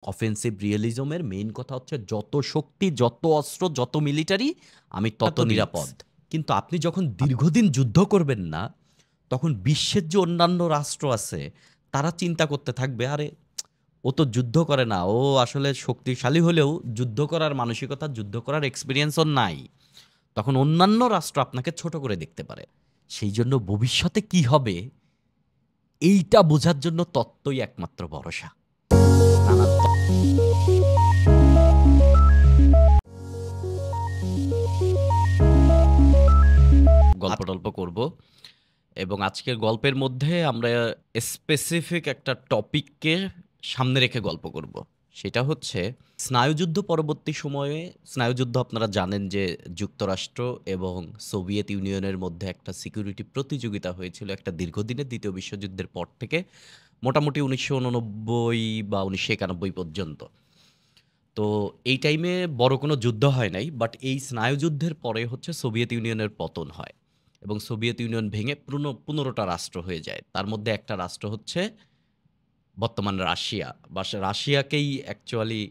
Offensive রিয়েলিজমের main কথা হচ্ছে যত শক্তি, যত অস্ত্র, যত মিলিটারি আমি তত এত রিস্ক। নিরাপদ। কিন্তু আপনি যখন দীর্ঘদিন যুদ্ধ করবেন না, তখন বিশ্বের যে অন্যান্য রাষ্ট্র আছে তারা চিন্তা করতে থাকবে, আরে ও তো যুদ্ধ করে না, ও আসলে শক্তিশালী হলেও যুদ্ধ করার মানসিকতা, যুদ্ধ করার এক্সপিরিয়েন্স ওর নাই। তখন অন্যান্য রাষ্ট্র আপনাকে ছোট করে দেখতে পারে। সেই জন্য ভবিষ্যতে কি হবে এইটা বোঝার জন্য তত্ত্বই একমাত্র ভরসা। নানান গল্প টল্প করব, এবং আজকের গল্পের মধ্যে আমরা স্পেসিফিক একটা টপিককে সামনে রেখে গল্প করব। সেটা হচ্ছে স্নায়ুযুদ্ধ পরবর্তী সময়ে। স্নায়ুযুদ্ধ আপনারা জানেন যে যুক্তরাষ্ট্র এবং সোভিয়েত ইউনিয়নের মধ্যে একটা সিকিউরিটি প্রতিযোগিতা হয়েছিল একটা দীর্ঘদিনের দ্বিতীয় বিশ্বযুদ্ধের পর থেকে মোটামুটি 1989 বা 1991 পর্যন্ত। তো এই টাইমে বড় কোনো যুদ্ধ হয় নাই, বাট এই স্নায়ুযুদ্ধের পরে হচ্ছে সোভিয়েত ইউনিয়নের পতন হয় এবং সোভিয়েত ইউনিয়ন ভেঙে 15টা রাষ্ট্র হয়ে যায়। তার মধ্যে একটা রাষ্ট্র হচ্ছে বর্তমান রাশিয়া, বা রাশিয়াকেই অ্যাকচুয়ালি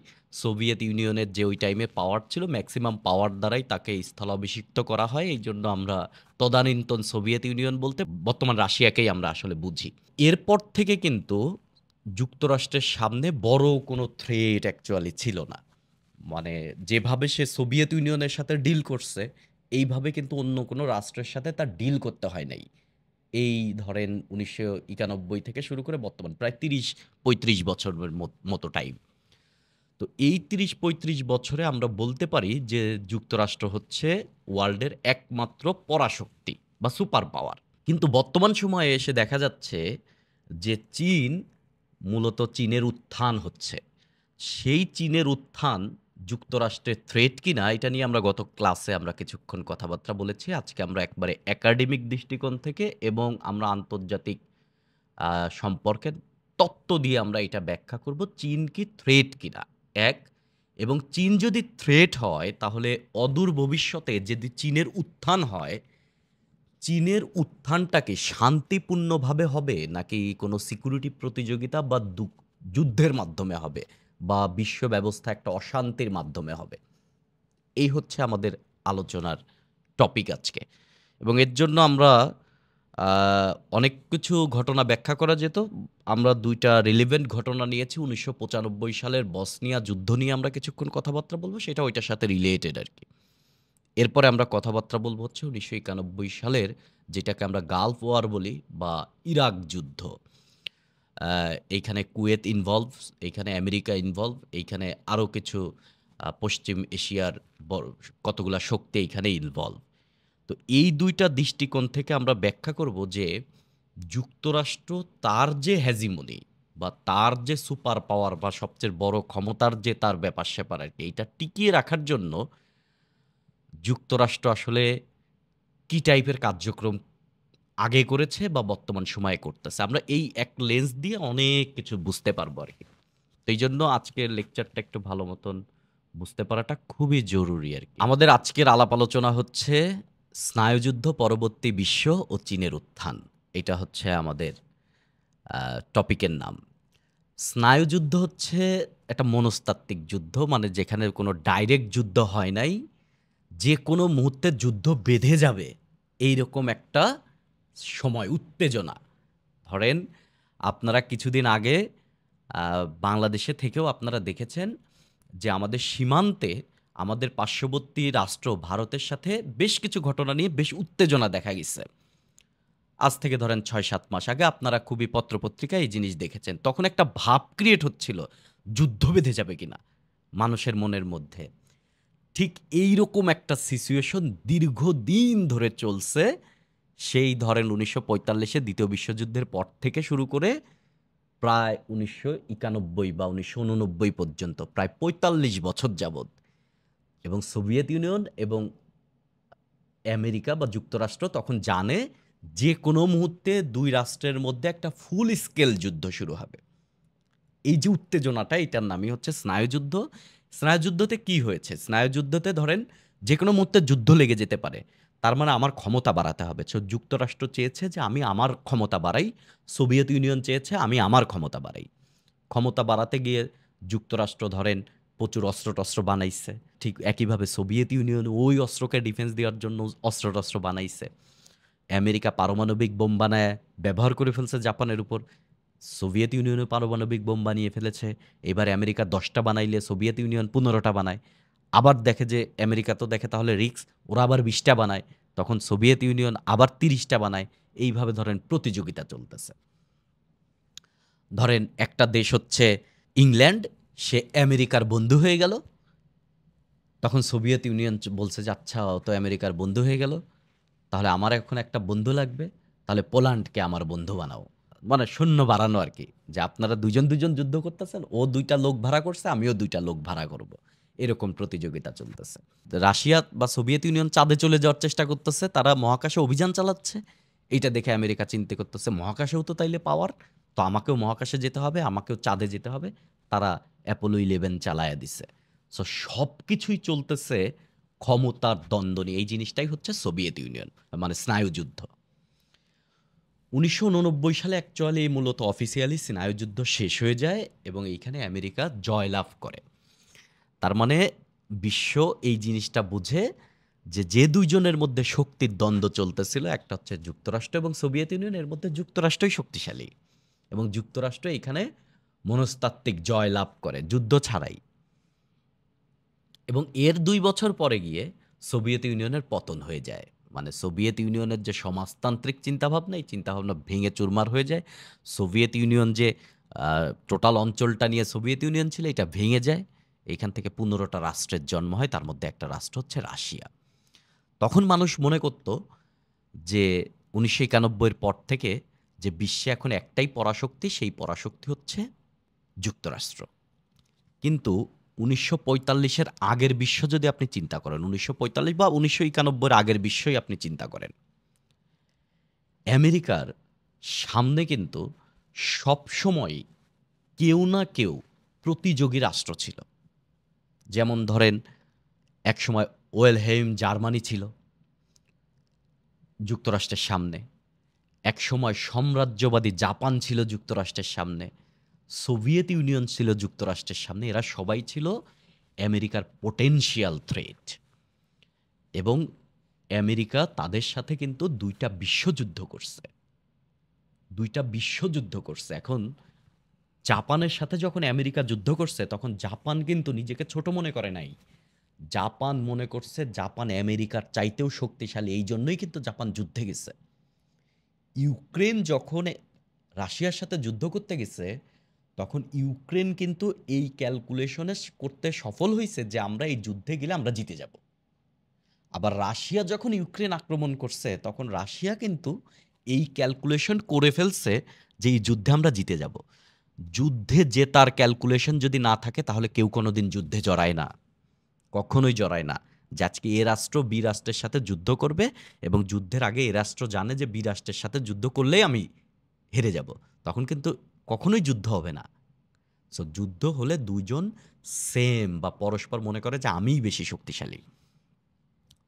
সোভিয়েত ইউনিয়নের যে ওই টাইমে পাওয়ার ছিল ম্যাক্সিমাম পাওয়ার দ্বারাই তাকে স্থলাভিষিক্ত করা হয়। এই জন্য আমরা তদানীন্তন সোভিয়েত ইউনিয়ন বলতে বর্তমান রাশিয়াকেই আমরা আসলে বুঝি। এরপর থেকে কিন্তু যুক্তরাষ্ট্রের সামনে বড় কোনো থ্রেট অ্যাকচুয়ালি ছিল না। মানে যেভাবে সে সোভিয়েত ইউনিয়নের সাথে ডিল করছে, এইভাবে কিন্তু অন্য কোনো রাষ্ট্রের সাথে তার ডিল করতে হয় নাই। এই ধরেন 1991 থেকে শুরু করে বর্তমান প্রায় 30-35 বছরের মতো টাইম। তো এই 30-35 বছরে আমরা বলতে পারি যে যুক্তরাষ্ট্র হচ্ছে ওয়ার্ল্ডের একমাত্র পরাশক্তি বা সুপার পাওয়ার। কিন্তু বর্তমান সময়ে এসে দেখা যাচ্ছে যে চীন, মূলত চীনের উত্থান হচ্ছে। সেই চীনের উত্থান যুক্তরাষ্ট্রের থ্রেট কিনা এটা নিয়ে আমরা গত ক্লাসে আমরা কিছুক্ষণ কথাবার্তা বলেছি। আজকে আমরা একবারে একাডেমিক দৃষ্টিকোণ থেকে এবং আমরা আন্তর্জাতিক সম্পর্কের তত্ত্ব দিয়ে আমরা এটা ব্যাখ্যা করব চীন কি থ্রেট কিনা। এক, এবং চীন যদি থ্রেট হয় তাহলে অদূর ভবিষ্যতে যদি চীনের উত্থান হয়, চীনের উত্থানটা কি শান্তিপূর্ণভাবে হবে নাকি কোনো সিকিউরিটি প্রতিযোগিতা বা যুদ্ধের মাধ্যমে হবে, বা বিশ্ব ব্যবস্থা একটা অশান্তির মাধ্যমে হবে? এই হচ্ছে আমাদের আলোচনার টপিক আজকে। এবং এর জন্য আমরা অনেক কিছু ঘটনা ব্যাখ্যা করা যেত। আমরা ২টা রিলেভেন্ট ঘটনা নিয়েছি। ১৯৯৫ সালের বসনিয়া যুদ্ধ নিয়ে আমরা কিছুক্ষণ কথাবার্তা বলব, সেটা ওইটার সাথে রিলেটেড আর কি। এরপরে আমরা কথাবার্তা বলব হচ্ছে ১৯৯১ সালের, যেটাকে আমরা গালফ ওয়ার বলি বা ইরাক যুদ্ধ। এইখানে কুয়েত ইনভলভ, এইখানে আমেরিকা ইনভলভ, এইখানে আরও কিছু পশ্চিম এশিয়ার কতগুলা শক্তি এইখানে ইনভলভ। তো এই ২টা দৃষ্টিকোণ থেকে আমরা ব্যাখ্যা করব যে যুক্তরাষ্ট্র তার যে হ্যাজিমনি বা তার যে সুপার পাওয়ার বা সবচেয়ে বড় ক্ষমতার যে তার ব্যাপার-স্যাপার আর কি, এইটা টিকিয়ে রাখার জন্য যুক্তরাষ্ট্র আসলে কি টাইপের কার্যক্রম আগে করেছে বা বর্তমান সময়ে করতেছে। আমরা এই এক লেন্স দিয়ে অনেক কিছু বুঝতে পারবো আরকি। তো এইজন্য আজকের লেকচারটা একটু ভালো মতন বুঝতে পারাটা খুবই জরুরি আরকি। আমাদের আজকের আলাপ আলোচনা হচ্ছে স্নায়ুযুদ্ধ পরবর্তী বিশ্ব ও চীনের উত্থান। এটা হচ্ছে আমাদের টপিকের নাম। স্নায়ুযুদ্ধ হচ্ছে একটা মনস্তাত্ত্বিক যুদ্ধ, মানে যেখানে কোনো ডাইরেক্ট যুদ্ধ হয় নাই, যে কোনো মুহূর্তে যুদ্ধ বেঁধে যাবে এইরকম একটা সময়, উত্তেজনা। ধরেন আপনারা কিছুদিন আগে বাংলাদেশে থেকেও আপনারা দেখেছেন যে আমাদের সীমান্তে আমাদের পার্শ্ববর্তী রাষ্ট্র ভারতের সাথে বেশ কিছু ঘটনা নিয়ে বেশ উত্তেজনা দেখা গেছে। আজ থেকে ধরেন ৬-৭ মাস আগে আপনারা খুবই পত্রপত্রিকায় এই জিনিস দেখেছেন। তখন একটা ভাব ক্রিয়েট হচ্ছিল যুদ্ধ বেঁধে যাবে কিনা মানুষের মনের মধ্যে। ঠিক এইরকম একটা সিচুয়েশন দীর্ঘদিন ধরে চলছে। সেই ধরেন ১৯৪৫-এ দ্বিতীয় বিশ্বযুদ্ধের পর থেকে শুরু করে প্রায় ১৯৯১ বা ১৯৮৯ পর্যন্ত, প্রায় ৪৫ বছর যাবৎ। এবং সোভিয়েত ইউনিয়ন এবং আমেরিকা বা যুক্তরাষ্ট্র তখন জানে যে কোনো মুহূর্তে ২ রাষ্ট্রের মধ্যে একটা ফুল স্কেল যুদ্ধ শুরু হবে। এই যে উত্তেজনাটা, এটার নামই হচ্ছে স্নায়ুযুদ্ধ। স্নায়ুযুদ্ধতে কি হয়েছে? স্নায়ুযুদ্ধতে ধরেন যেকোনো মুহূর্তে যুদ্ধ লেগে যেতে পারে। তার মানে আমার ক্ষমতা বাড়াতে হবে। যুক্তরাষ্ট্র চেয়েছে যে আমি আমার ক্ষমতা বাড়াই, সোভিয়েত ইউনিয়ন চেয়েছে আমি আমার ক্ষমতা বাড়াই। ক্ষমতা বাড়াতে গিয়ে যুক্তরাষ্ট্র ধরেন প্রচুর অস্ত্র-টস্ত্র বানাইছে। ঠিক একইভাবে সোভিয়েত ইউনিয়ন ওই অস্ত্রকে ডিফেন্স দেওয়ার জন্য অস্ত্র-টস্ত্র বানাইছে। আমেরিকা পারমাণবিক বোম বানায় ব্যবহার করে ফেলছে জাপানের উপর। সোভিয়েত ইউনিয়নও পারমাণবিক বোম বানিয়ে ফেলেছে। এবারে আমেরিকা ১০টা বানাইলে সোভিয়েত ইউনিয়ন ১৫টা বানায়। আবার দেখে যে আমেরিকা তো দেখে তাহলে রিস্ক, ওরা আবার ২০টা বানায়। তখন সোভিয়েত ইউনিয়ন আবার ৩০টা বানায়। এইভাবে ধরেন প্রতিযোগিতা চলতেছে। ধরেন একটা দেশ হচ্ছে ইংল্যান্ড, সে আমেরিকার বন্ধু হয়ে গেল। তখন সোভিয়েত ইউনিয়ন বলছে যে আচ্ছা ও তো আমেরিকার বন্ধু হয়ে গেল, তাহলে আমার এখন একটা বন্ধু লাগবে, তাহলে পোল্যান্ডকে আমার বন্ধু বানাও। মানে সৈন্য বাড়ানো আর কি, যে আপনারা দুজন দুজন যুদ্ধ করতেছেন, ও ২টা লোক ভাড়া করছে, আমিও ২টা লোক ভাড়া করব। এরকম প্রতিযোগিতা চলতেছে। রাশিয়া বা সোভিয়েত ইউনিয়ন চাঁদে চলে যাওয়ার চেষ্টা করতেছে, তারা মহাকাশে অভিযান চালাচ্ছে। এইটা দেখে আমেরিকা চিন্তা করতেছে মহাকাশেও তো তাইলে পাওয়ার, তো আমাকেও মহাকাশে যেতে হবে, আমাকেও চাঁদে যেতে হবে। তারা অ্যাপোলো 11 চালায়া দিছে। সো সব কিছুই চলতেছে ক্ষমতার দ্বন্দ্ব নিয়ে। এই জিনিসটাই হচ্ছে সোভিয়েত ইউনিয়ন, মানে স্নায়ুযুদ্ধ। ১৯৮৯ সালে অ্যাকচুয়ালি মূলত অফিসিয়ালি স্নায়ুযুদ্ধ শেষ হয়ে যায় এবং এইখানে আমেরিকা জয়লাভ করে। তার মানে বিশ্ব এই জিনিসটা বুঝে যে যে দুইজনের মধ্যে শক্তির দ্বন্দ্ব চলতেছিল, একটা হচ্ছে যুক্তরাষ্ট্র এবং সোভিয়েত ইউনিয়ন, এর মধ্যে যুক্তরাষ্ট্রই শক্তিশালী এবং যুক্তরাষ্ট্র এখানে মনস্তাত্ত্বিক জয় লাভ করে যুদ্ধ ছাড়াই। এবং এর ২ বছর পরে গিয়ে সোভিয়েত ইউনিয়নের পতন হয়ে যায়। মানে সোভিয়েত ইউনিয়নের যে সমাজতান্ত্রিক চিন্তাভাবনা, এই চিন্তাভাবনা ভেঙে চুরমার হয়ে যায়। সোভিয়েত ইউনিয়ন যে টোটাল অঞ্চলটা নিয়ে সোভিয়েত ইউনিয়ন ছিল, এটা ভেঙে যায়। এখান থেকে ১৫টা রাষ্ট্রের জন্ম হয়, তার মধ্যে একটা রাষ্ট্র হচ্ছে রাশিয়া। তখন মানুষ মনে করত যে ১৯৯১ পর থেকে যে বিশ্বে এখন একটাই পরাশক্তি, সেই পরাশক্তি হচ্ছে যুক্তরাষ্ট্র। কিন্তু ১৯৪৫-এর আগের বিশ্ব যদি আপনি চিন্তা করেন, ১৯৪৫ বা ১৯৯১-এর আগের বিশ্বই আপনি চিন্তা করেন, আমেরিকার সামনে কিন্তু সবসময়ই কেউ না কেউ প্রতিযোগী রাষ্ট্র ছিল। যেমন ধরেন একসময় ওয়েলহেইম জার্মানি ছিল যুক্তরাষ্ট্রের সামনে, একসময় সাম্রাজ্যবাদী জাপান ছিল যুক্তরাষ্ট্রের সামনে, সোভিয়েত ইউনিয়ন ছিল যুক্তরাষ্ট্রের সামনে। এরা সবাই ছিল আমেরিকার পোটেনশিয়াল থ্রেট এবং আমেরিকা তাদের সাথে কিন্তু ২টা বিশ্বযুদ্ধ করছে। ২টা বিশ্বযুদ্ধ করছে। এখন জাপানের সাথে যখন আমেরিকা যুদ্ধ করছে, তখন জাপান কিন্তু নিজেকে ছোট মনে করে নাই। জাপান মনে করছে জাপান আমেরিকার চাইতেও শক্তিশালী, এই জন্যই কিন্তু জাপান যুদ্ধে গেছে। ইউক্রেন যখন রাশিয়ার সাথে যুদ্ধ করতে গেছে, তখন ইউক্রেন কিন্তু এই ক্যালকুলেশনে করতে সফল হয়েছে যে আমরা এই যুদ্ধে গেলে আমরা জিতে যাব। আবার রাশিয়া যখন ইউক্রেন আক্রমণ করছে, তখন রাশিয়া কিন্তু এই ক্যালকুলেশন করে ফেলছে যে এই যুদ্ধে আমরা জিতে যাব। যুদ্ধে জেতার ক্যালকুলেশন যদি না থাকে, তাহলে কেউ কোনোদিন যুদ্ধে জড়ায় না, কখনোই জড়ায় না। যে আজকে এ রাষ্ট্র বি রাষ্ট্রের সাথে যুদ্ধ করবে এবং যুদ্ধের আগে এ রাষ্ট্র জানে যে বি রাষ্ট্রের সাথে যুদ্ধ করলেই আমি হেরে যাব, তখন কিন্তু কখনোই যুদ্ধ হবে না। সো যুদ্ধ হলে দুজন সেম বা পরস্পর মনে করে যে আমিই বেশি শক্তিশালী।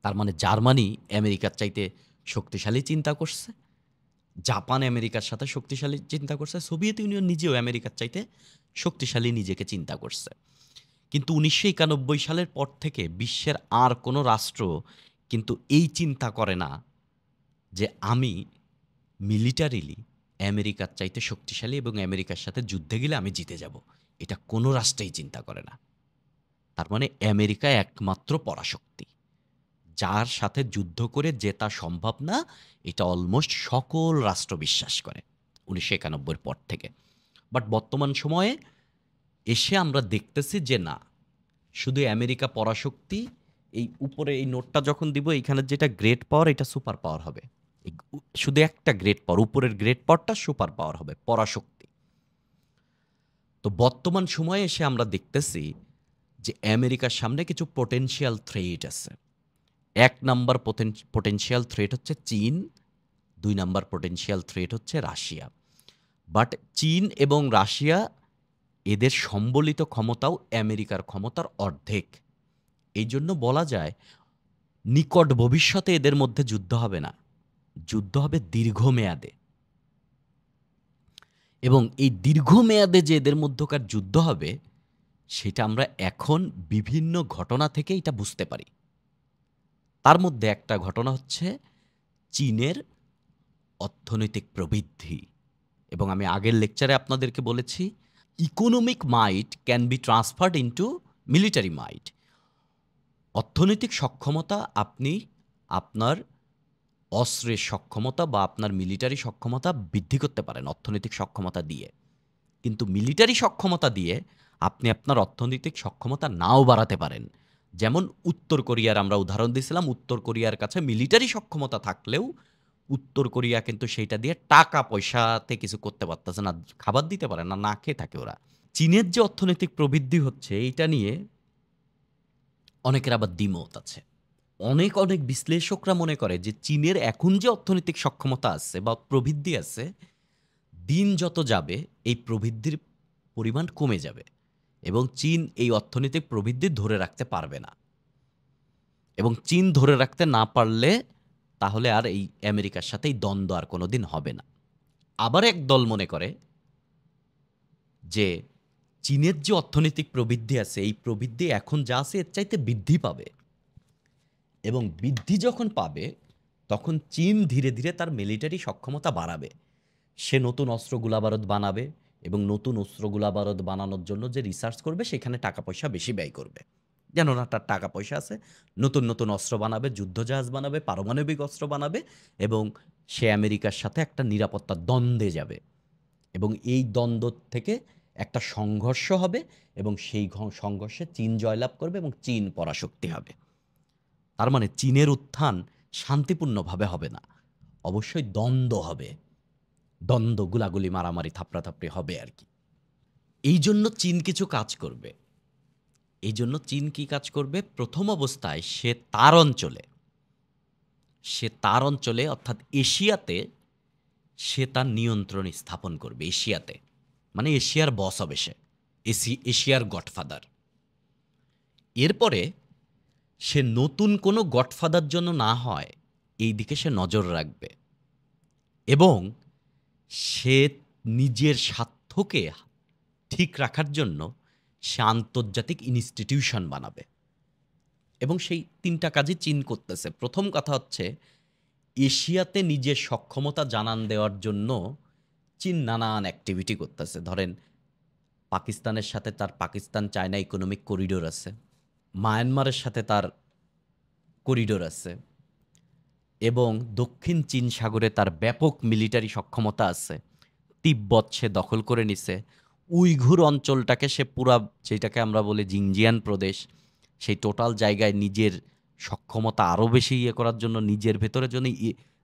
তার মানে জার্মানি আমেরিকার চাইতে শক্তিশালী চিন্তা করছে, জাপান আমেরিকার সাথে শক্তিশালী চিন্তা করছে, সোভিয়েত ইউনিয়ন নিজেও আমেরিকার চাইতে শক্তিশালী নিজেকে চিন্তা করছে। কিন্তু ১৯৯১ সালের পর থেকে বিশ্বের আর কোনো রাষ্ট্র কিন্তু এই চিন্তা করে না যে আমি মিলিটারিলি আমেরিকার চাইতে শক্তিশালী এবং আমেরিকার সাথে যুদ্ধে গেলে আমি জিতে যাব। এটা কোনো রাষ্ট্রেই চিন্তা করে না। তার মানে আমেরিকা একমাত্র পরাশক্তি, যার সাথে যুদ্ধ করে জেতা সম্ভব না, এটা অলমোস্ট সকল রাষ্ট্র বিশ্বাস করে ১৯৯১ পর থেকে। বাট বর্তমান সময়ে এসে আমরা দেখতেছি যে না, শুধু আমেরিকা পরাশক্তি। এই উপরে এই নোটটা যখন দিব, এইখানে যেটা গ্রেট পাওয়ার, এটা সুপার পাওয়ার হবে। শুধু একটা গ্রেট পাওয়ার, উপরের গ্রেট পাওয়ারটা সুপার পাওয়ার হবে, পরাশক্তি। তো বর্তমান সময়ে এসে আমরা দেখতেছি যে আমেরিকার সামনে কিছু পোটেনশিয়াল থ্রেট আছে। ১ নাম্বার পোটেনশিয়াল থ্রেট হচ্ছে চীন, ২ নাম্বার পোটেনশিয়াল থ্রেট হচ্ছে রাশিয়া। বাট চীন এবং রাশিয়া, এদের সম্বলিত ক্ষমতাও আমেরিকার ক্ষমতার অর্ধেক। এই জন্য বলা যায় নিকট ভবিষ্যতে এদের মধ্যে যুদ্ধ হবে না, যুদ্ধ হবে দীর্ঘমেয়াদে। এবং এই দীর্ঘমেয়াদে যে এদের মধ্যকার যুদ্ধ হবে, সেটা আমরা এখন বিভিন্ন ঘটনা থেকে এটা বুঝতে পারি। তার মধ্যে একটা ঘটনা হচ্ছে চীনের অর্থনৈতিক প্রবৃদ্ধি। এবং আমি আগের লেকচারে আপনাদেরকে বলেছি, economic might can be transferred into military might. অর্থনৈতিক সক্ষমতা আপনি আপনার অস্ত্রের সক্ষমতা বা আপনার মিলিটারি সক্ষমতা বৃদ্ধি করতে পারেন অর্থনৈতিক সক্ষমতা দিয়ে। কিন্তু মিলিটারি সক্ষমতা দিয়ে আপনি আপনার অর্থনৈতিক সক্ষমতা নাও বাড়াতে পারেন। যেমন উত্তর কোরিয়ার আমরা উদাহরণ দিয়েছিলাম, উত্তর কোরিয়ার কাছে মিলিটারি সক্ষমতা থাকলেও উত্তর কোরিয়া কিন্তু সেইটা দিয়ে টাকা পয়সাতে কিছু করতে পারতেছে না, খাবার দিতে পারে না, না খেয়ে থাকে ওরা। চীনের যে অর্থনৈতিক প্রবৃদ্ধি হচ্ছে এইটা নিয়ে অনেকের আবার দ্বিমত আছে। অনেক অনেক বিশ্লেষকরা মনে করে যে চীনের এখন যে অর্থনৈতিক সক্ষমতা আছে বা প্রবৃদ্ধি আছে, দিন যত যাবে এই প্রবৃদ্ধির পরিমাণ কমে যাবে এবং চীন এই অর্থনৈতিক প্রবৃদ্ধি ধরে রাখতে পারবে না। এবং চীন ধরে রাখতে না পারলে তাহলে আর এই আমেরিকার সাথে এই দ্বন্দ্ব আর কোনোদিন হবে না। আবার এক দল মনে করে যে চীনের যে অর্থনৈতিক প্রবৃদ্ধি আছে এই প্রবৃদ্ধি এখন যা আছে এর চাইতে বৃদ্ধি পাবে, এবং বৃদ্ধি যখন পাবে তখন চীন ধীরে ধীরে তার মিলিটারি সক্ষমতা বাড়াবে। সে নতুন অস্ত্র গোলাবারুদ বানাবে এবং নতুন অস্ত্র গোলাবারুদ বানানোর জন্য যে রিসার্চ করবে সেখানে টাকা পয়সা বেশি ব্যয় করবে। যেন না তার টাকা পয়সা আছে, নতুন নতুন অস্ত্র বানাবে, যুদ্ধজাহাজ বানাবে, পারমাণবিক অস্ত্র বানাবে এবং সে আমেরিকার সাথে একটা নিরাপত্তা দ্বন্দ্বে যাবে এবং এই দ্বন্দ্ব থেকে একটা সংঘর্ষ হবে এবং সেই সংঘর্ষে চীন জয়লাভ করবে এবং চীন পরাশক্তি হবে। তার মানে চীনের উত্থান শান্তিপূর্ণভাবে হবে না, অবশ্যই দ্বন্দ্ব হবে, দ্বন্দ্ব, গুলাগুলি, মারামারি, থাপড়াথাপড়ি হবে আর কি। এই জন্য চীন কিছু কাজ করবে। এই জন্য চীন কি কাজ করবে? প্রথম অবস্থায় সে তার অঞ্চলে অর্থাৎ এশিয়াতে সে তার নিয়ন্ত্রণ স্থাপন করবে। এশিয়াতে মানে এশিয়ার বস হবে সে, এশিয়ার গডফাদার। এরপরে সে নতুন কোনো গডফাদার জন্য না হয় এই দিকে সে নজর রাখবে এবং সে নিজের স্বার্থকে ঠিক রাখার জন্য সে আন্তর্জাতিক ইনস্টিটিউশন বানাবে এবং সেই তিনটা কাজই চীন করতেছে। প্রথম কথা হচ্ছে এশিয়াতে নিজের সক্ষমতা জানান দেওয়ার জন্য চীন নানান অ্যাক্টিভিটি করতেছে। ধরেন পাকিস্তানের সাথে তার পাকিস্তান চায়না ইকোনমিক করিডোর আছে, মায়ানমারের সাথে তার করিডোর আছে এবং দক্ষিণ চীন সাগরে তার ব্যাপক মিলিটারি সক্ষমতা আছে। তিব্বত সে দখল করে নিছে, উইঘুর অঞ্চলটাকে সে পুরা, যেটাকে আমরা বলি জিনজিয়ান প্রদেশ, সেই টোটাল জায়গায় নিজের সক্ষমতা আরও বেশি ইয়ে করার জন্য, নিজের ভেতরে যেন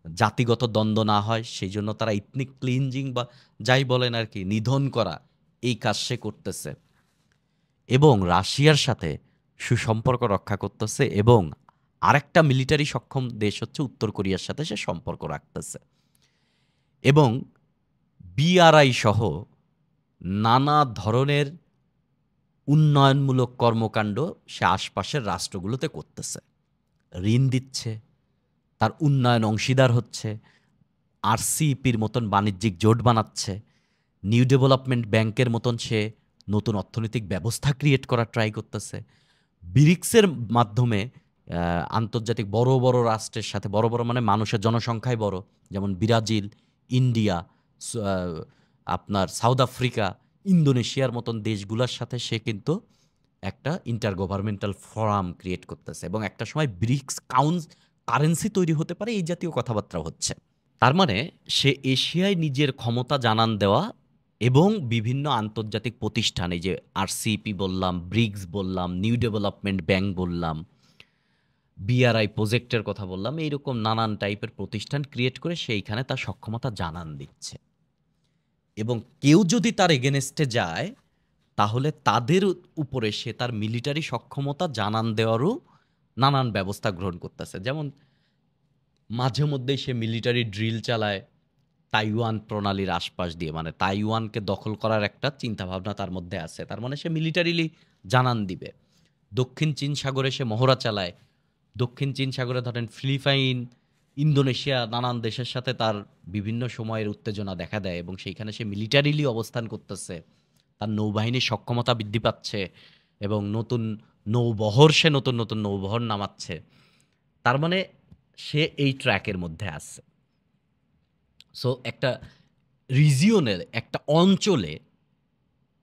জাতিগত দ্বন্দ্ব না হয় সেই জন্য তারা ইথনিক ক্লিনজিং বা যাই বলেন আর কি, নিধন করা, এই কাজ সে করতেছে এবং রাশিয়ার সাথে সুসম্পর্ক রক্ষা করতেছে এবং আরেকটা মিলিটারি সক্ষম দেশ হচ্ছে উত্তর কোরিয়ার সাথে সে সম্পর্ক রাখতেছে এবং বিআরআই সহ নানা ধরনের উন্নয়নমূলক কর্মকাণ্ড সে আশপাশের রাষ্ট্রগুলোতে করতেছে, ঋণ দিচ্ছে, তার উন্নয়ন অংশীদার হচ্ছে, আরসিইপির মতন বাণিজ্যিক জোট বানাচ্ছে, নিউ ডেভেলপমেন্ট ব্যাংকের মতন সে নতুন অর্থনৈতিক ব্যবস্থা ক্রিয়েট করার ট্রাই করতেছে। ব্রিক্সের মাধ্যমে আন্তর্জাতিক বড় বড় রাষ্ট্রের সাথে, বড় বড় মানে মানুষের জনসংখ্যায় বড়, যেমন ব্রাজিল, ইন্ডিয়া, আপনার সাউথ আফ্রিকা, ইন্দোনেশিয়ার মতন দেশগুলোর সাথে সে কিন্তু একটা ইন্টার গভর্নমেন্টাল ফোরাম ক্রিয়েট করতেছে এবং একটা সময় ব্রিক্স কারেন্সি তৈরি হতে পারে, এই জাতীয় কথাবার্তা হচ্ছে। তার মানে সে এশিয়ায় নিজের ক্ষমতা জানান দেওয়া এবং বিভিন্ন আন্তর্জাতিক প্রতিষ্ঠান, এই যে আরসিইপি বললাম, ব্রিক্স বললাম, নিউ ডেভেলপমেন্ট ব্যাংক বললাম, বিআরআই প্রজেক্টের কথা বললাম, এইরকম নানান টাইপের প্রতিষ্ঠান ক্রিয়েট করে সেইখানে তার সক্ষমতা জানান দিচ্ছে এবং কেউ যদি তার এগেনস্টে যায় তাহলে তাদের উপরে সে তার মিলিটারি সক্ষমতা জানান দেওয়ারও নানান ব্যবস্থা গ্রহণ করতেছে। যেমন মাঝে মধ্যেই সে মিলিটারি ড্রিল চালায় তাইওয়ান প্রণালীর আশপাশ দিয়ে, মানে তাইওয়ানকে দখল করার একটা চিন্তাভাবনা তার মধ্যে আছে, তার মানে সে মিলিটারিলি জানান দিবে। দক্ষিণ চীন সাগরে সে মহড়া চালায়, দক্ষিণ চীন সাগরে ধরেন ফিলিপাইন, ইন্দোনেশিয়া, নানান দেশের সাথে তার বিভিন্ন সময়ের উত্তেজনা দেখা দেয় এবং সেইখানে সে মিলিটারিলি অবস্থান করতেছে, তার নৌবাহিনীর সক্ষমতা বৃদ্ধি পাচ্ছে, এবং নতুন নৌবহর সে নতুন নতুন নৌবহর নামাচ্ছে। তার মানে সে এই ট্র্যাকের মধ্যে আছে। সো একটা রিজিয়নের একটা অঞ্চলে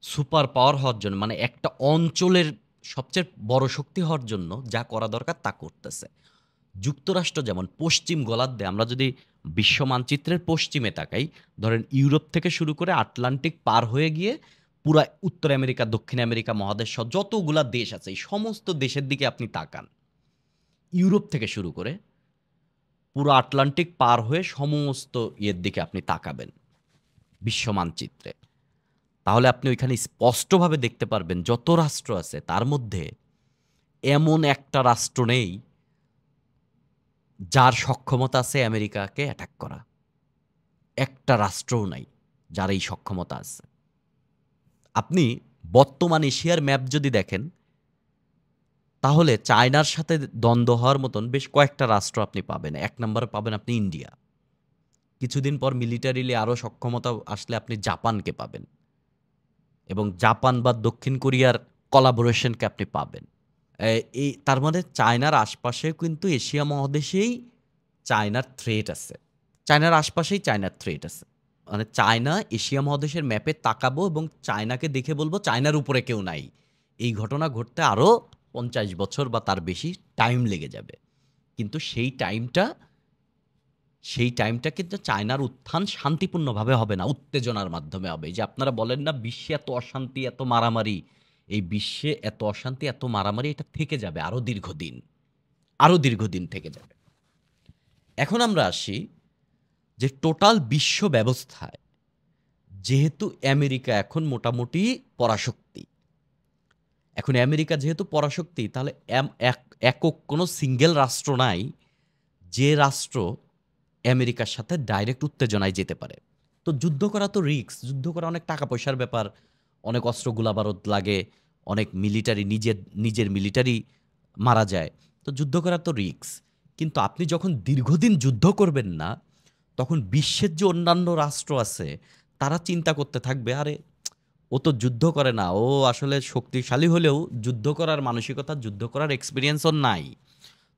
সুপার পাওয়ার হওয়ার জন্য, মানে একটা অঞ্চলের সবচেয়ে বড় শক্তি হওয়ার জন্য যা করা দরকার তা করতেছে। যুক্তরাষ্ট্র যেমন পশ্চিম গোলার্ধে, আমরা যদি বিশ্ব মানচিত্রের পশ্চিমে তাকাই, ধরেন ইউরোপ থেকে শুরু করে আটলান্টিক পার হয়ে গিয়ে পুরা উত্তর আমেরিকা, দক্ষিণ আমেরিকা মহাদেশ সহ যতগুলা দেশ আছে, এই সমস্ত দেশের দিকে আপনি তাকান। ইউরোপ থেকে শুরু করে পুরো আটলান্টিক পার হয়ে সমস্ত ইয়ের দিকে আপনি তাকাবেন বিশ্ব মানচিত্রে, তাহলে আপনি ওইখানে স্পষ্টভাবে দেখতে পারবেন যত রাষ্ট্র আছে তার মধ্যে এমন একটা রাষ্ট্র নেই যার সক্ষমতা আছে আমেরিকাকে অ্যাটাক করা। একটা রাষ্ট্রও নাই যার এই সক্ষমতা আছে। আপনি বর্তমান এশিয়ার ম্যাপ যদি দেখেন, তাহলে চায়নার সাথে দ্বন্দ্ব হওয়ার মতন বেশ কয়েকটা রাষ্ট্র আপনি পাবেন। এক নম্বরে পাবেন আপনি ইন্ডিয়া। কিছুদিন পর মিলিটারিলি আরও সক্ষমতা আসলে আপনি জাপানকে পাবেন, এবং জাপান বা দক্ষিণ কোরিয়ার কোলাবোরেশনকে আপনি পাবেন। এই তার মানে চায়নার আশপাশে কিন্তু এশিয়া মহাদেশেই চায়নার থ্রেট আছে। চায়নার আশপাশেই চায়নার থ্রেট আছে। মানে চায়না এশিয়া মহাদেশের ম্যাপে তাকাবো এবং চায়নাকে দেখে বলবো চায়নার উপরে কেউ নাই। এই ঘটনা ঘটতে আরও ৫০ বছর বা তার বেশি টাইম লেগে যাবে। কিন্তু সেই টাইমটা কিন্তু চায়নার উত্থান শান্তিপূর্ণভাবে হবে না, উত্তেজনার মাধ্যমে হবে। এই যে আপনারা বলেন না বিশ্বে এত অশান্তি, এত মারামারি, এই বিশ্বে এত অশান্তি, এত মারামারি, এটা থেকে যাবে আরও দীর্ঘদিন থেকে যাবে। এখন আমরা আসি যে টোটাল বিশ্ব ব্যবস্থায় যেহেতু আমেরিকা এখন মোটামুটি পরাশক্তি, এখন আমেরিকা যেহেতু পরাশক্তি, তাহলে একক কোনো সিঙ্গেল রাষ্ট্র নাই যে রাষ্ট্র আমেরিকার সাথে ডাইরেক্ট উত্তেজনায় যেতে পারে। তো যুদ্ধ করা তো রিস্ক, যুদ্ধ করা অনেক টাকা পয়সার ব্যাপার, অনেক অস্ত্র গোলাবারুদ লাগে, অনেক মিলিটারি নিজের মিলিটারি মারা যায়। তো যুদ্ধ করা তো রিস্ক। কিন্তু আপনি যখন দীর্ঘদিন যুদ্ধ করবেন না, তখন বিশ্বের যে অন্যান্য রাষ্ট্র আছে তারা চিন্তা করতে থাকবে, আরে ও তো যুদ্ধ করে না, ও আসলে শক্তিশালী হলেও যুদ্ধ করার মানসিকতা, যুদ্ধ করার এক্সপিরিয়েন্স ওর নাই।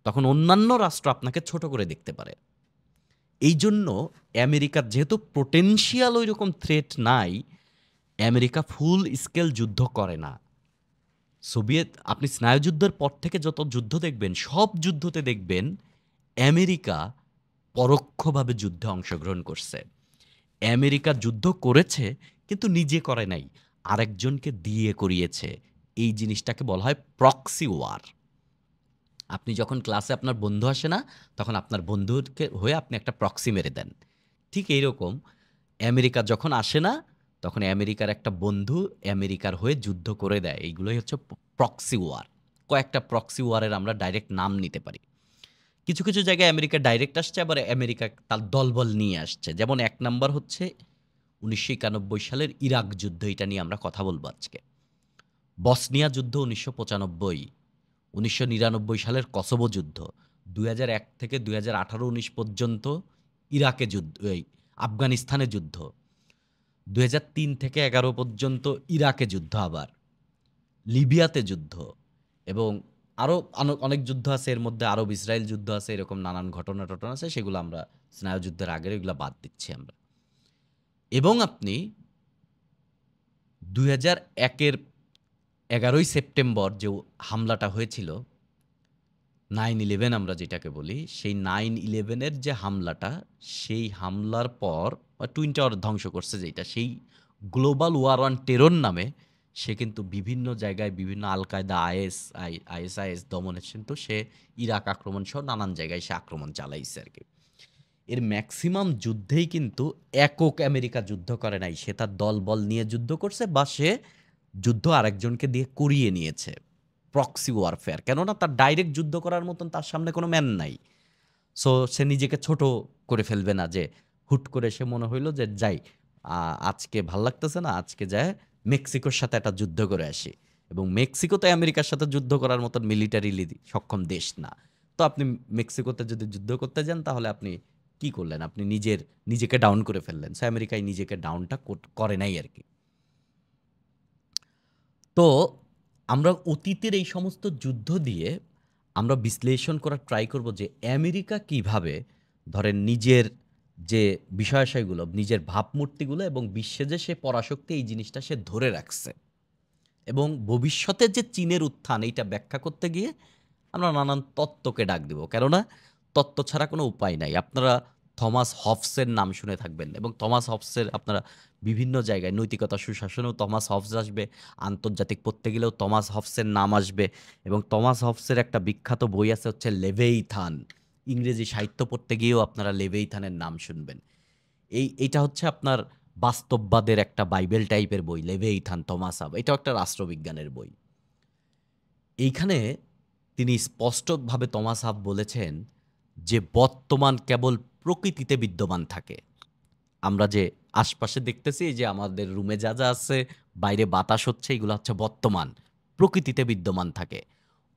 তখন অন্যান্য রাষ্ট্র আপনাকে ছোট করে দেখতে পারে। এই জন্য আমেরিকার যেহেতু পোটেনশিয়াল ওই রকম থ্রেট নাই, আমেরিকা ফুল স্কেল যুদ্ধ করে না। সোভিয়েত, আপনি স্নায়ুযুদ্ধের পর থেকে যত যুদ্ধ দেখবেন, সব যুদ্ধতে দেখবেন আমেরিকা পরোক্ষভাবে যুদ্ধে অংশগ্রহণ করছে। আমেরিকা যুদ্ধ করেছে কিন্তু নিজে করে নাই, আরেকজনকে দিয়ে করিয়েছে। এই জিনিসটাকে বলা হয় প্রক্সি ওয়ার। আপনি যখন ক্লাসে আপনার বন্ধু আসে না, তখন আপনার বন্ধুকে হয়ে আপনি একটা প্রক্সি মেরে দেন। ঠিক এইরকম আমেরিকা যখন আসে না, তখন আমেরিকার একটা বন্ধু আমেরিকার হয়ে যুদ্ধ করে দেয়। এইগুলোই হচ্ছে প্রক্সি ওয়ার। কয়েকটা প্রক্সি ওয়ারের আমরা ডাইরেক্ট নাম নিতে পারি। কিছু কিছু জায়গায় আমেরিকা ডাইরেক্ট আসছে, আবার আমেরিকা তার দলবল নিয়ে আসছে। যেমন এক নাম্বার হচ্ছে ১৯৯১ সালের ইরাক যুদ্ধ, এটা নিয়ে আমরা কথা বলবো আজকে। বসনিয়া যুদ্ধ ১৯৯৫, ১৯৯৯ সালের কসোভো যুদ্ধ, ২০০১ থেকে ২০১৮-১৯ পর্যন্ত ইরাকে যুদ্ধ, আফগানিস্তানে যুদ্ধ, ২০০৩ থেকে ১১ পর্যন্ত ইরাকে যুদ্ধ, আবার লিবিয়াতে যুদ্ধ, এবং আরও অনেক যুদ্ধ আছে, এর মধ্যে আরব ইসরায়েল যুদ্ধ আছে। এরকম নানান ঘটনা আছে, সেগুলো আমরা স্নায়ুযুদ্ধের আগের এগুলো বাদ দিচ্ছি আমরা। এবং আপনি ২০০১-এর ১১ই সেপ্টেম্বর যে হামলাটা হয়েছিল, 9/11 আমরা যেটাকে বলি, সেই 9/11-এর যে হামলাটা, সেই হামলার পর টুইন টাওয়ার ধ্বংস করছে যেটা, সেই গ্লোবাল ওয়ার অন টেরর নামে সে কিন্তু বিভিন্ন জায়গায় বিভিন্ন আল কায়দা, আইএসআইএস দমনের কিন্তু সে ইরাক আক্রমণ সহ নানান জায়গায় সে আক্রমণ চালাইছে আর কি। এর ম্যাক্সিমাম যুদ্ধেই কিন্তু একক আমেরিকা যুদ্ধ করে নাই, সে তার দলবল নিয়ে যুদ্ধ করছে, বা সে যুদ্ধ আরেকজনকে দিয়ে করিয়ে নিয়েছে। প্রক্সি ওয়ারফেয়ার, কেননা তার ডাইরেক্ট যুদ্ধ করার মতন তার সামনে কোনো ম্যান নাই। সো সে নিজেকে ছোট করে ফেলবে না, যে হুট করে সে মনে হইলো যে যাই, আজকে ভাল লাগতেছে না, আজকে যায় মেক্সিকোর সাথে একটা যুদ্ধ করে আসি। এবং মেক্সিকো তো আমেরিকার সাথে যুদ্ধ করার মতন মিলিটারিলি সক্ষম দেশ না। তো আপনি মেক্সিকোতে যদি যুদ্ধ করতে যান, তাহলে আপনি কি করলেন? আপনি নিজেকে ডাউন করে ফেললেন। সো আমেরিকায় নিজেকে ডাউনটা করে নাই আর কি। তো আমরা অতীতের এই সমস্ত যুদ্ধ দিয়ে আমরা বিশ্লেষণ করার ট্রাই করব যে আমেরিকা কিভাবে ধরেন নিজের যে বিষয়াশয়গুলো, নিজের ভাবমূর্তিগুলো এবং বিশ্বে যে সে পরাশক্তি এই জিনিসটা সে ধরে রাখছে এবং ভবিষ্যতে যে চীনের উত্থান এইটা ব্যাখ্যা করতে গিয়ে আমরা নানান তত্ত্বকে ডাক দিব। কেননা তত্ত্ব ছাড়া কোনো উপায় নাই। আপনারা থমাস হবসের নাম শুনে থাকবেন এবং থমাস হবসের আপনারা বিভিন্ন জায়গায় নৈতিকতা সুশাসনেও থমাস হবস আসবে, আন্তর্জাতিক পড়তে গেলেও থমাস হবসের নাম আসবে এবং থমাস হবসের একটা বিখ্যাত বই আছে হচ্ছে লেভেইথান। ইংরেজি সাহিত্য পড়তে গিয়েও আপনারা লেভেইথানের নাম শুনবেন। এইটা হচ্ছে আপনার বাস্তববাদের একটা বাইবেল টাইপের বই, লেভেইথান থমাস হব। এটাও একটা রাষ্ট্রবিজ্ঞানের বই। এইখানে তিনি স্পষ্টভাবে থমাস হাব বলেছেন যে বর্তমান কেবল প্রকৃতিতে বিদ্যমান থাকে। আমরা যে আশপাশে দেখতেছি যে আমাদের রুমে যা যা আছে, বাইরে বাতাস হচ্ছে, এগুলো হচ্ছে বর্তমান, প্রকৃতিতে বিদ্যমান থাকে।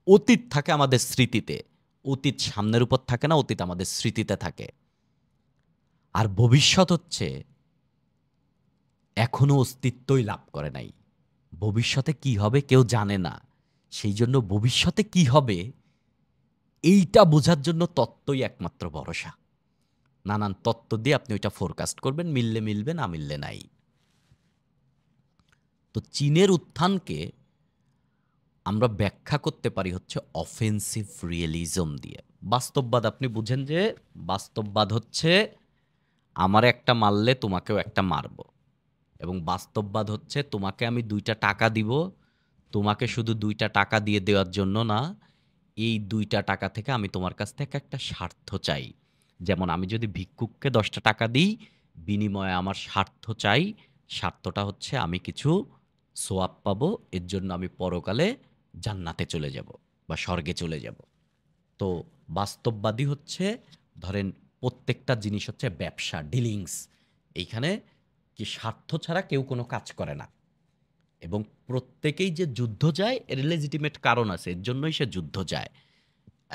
অতীত থাকে আমাদের স্মৃতিতে। অতীত সামনের উপর থাকে না, অতীত আমাদের স্মৃতিতে থাকে। আর ভবিষ্যৎ হচ্ছে এখনো অস্তিত্বই লাভ করে নাই। ভবিষ্যতে কি হবে কেউ জানে না। সেই জন্য ভবিষ্যতে কি হবে এইটা বোঝার জন্য তত্ত্বই একমাত্র ভরসা। নানান তত্ত্ব দিয়ে আপনি ওইটা ফোরকাস্ট করবেন, মিললে মিলবে, না মিললে নাই। তো চীনের উত্থানকে আমরা ব্যাখ্যা করতে পারি হচ্ছে অফেন্সিভ রিয়েলিজম দিয়ে। বাস্তববাদ আপনি বুঝেন যে বাস্তববাদ হচ্ছে আমার একটা মারলে তোমাকেও একটা মারব, এবং বাস্তববাদ হচ্ছে তোমাকে আমি 2টা টাকা দিব, তোমাকে শুধু 2টা টাকা দিয়ে দেওয়ার জন্য না, এই 2টা টাকা থেকে আমি তোমার কাছ থেকে একটা স্বার্থ চাই। যেমন আমি যদি ভিক্ষুককে 10টা টাকা দিই, বিনিময়ে আমার স্বার্থ চাই। স্বার্থটা হচ্ছে আমি কিছু সোয়াব পাবো, এর জন্য আমি পরকালে জান্নাতে চলে যাব বা স্বর্গে চলে যাব। তো বাস্তববাদী হচ্ছে ধরেন প্রত্যেকটা জিনিস হচ্ছে ব্যবসা, ডিলিংস। এইখানে কি স্বার্থ ছাড়া কেউ কোনো কাজ করে না এবং প্রত্যেকেই যে যুদ্ধ যায় এর লেজিটিমেট কারণ আছে, এর জন্যই সে যুদ্ধ যায়।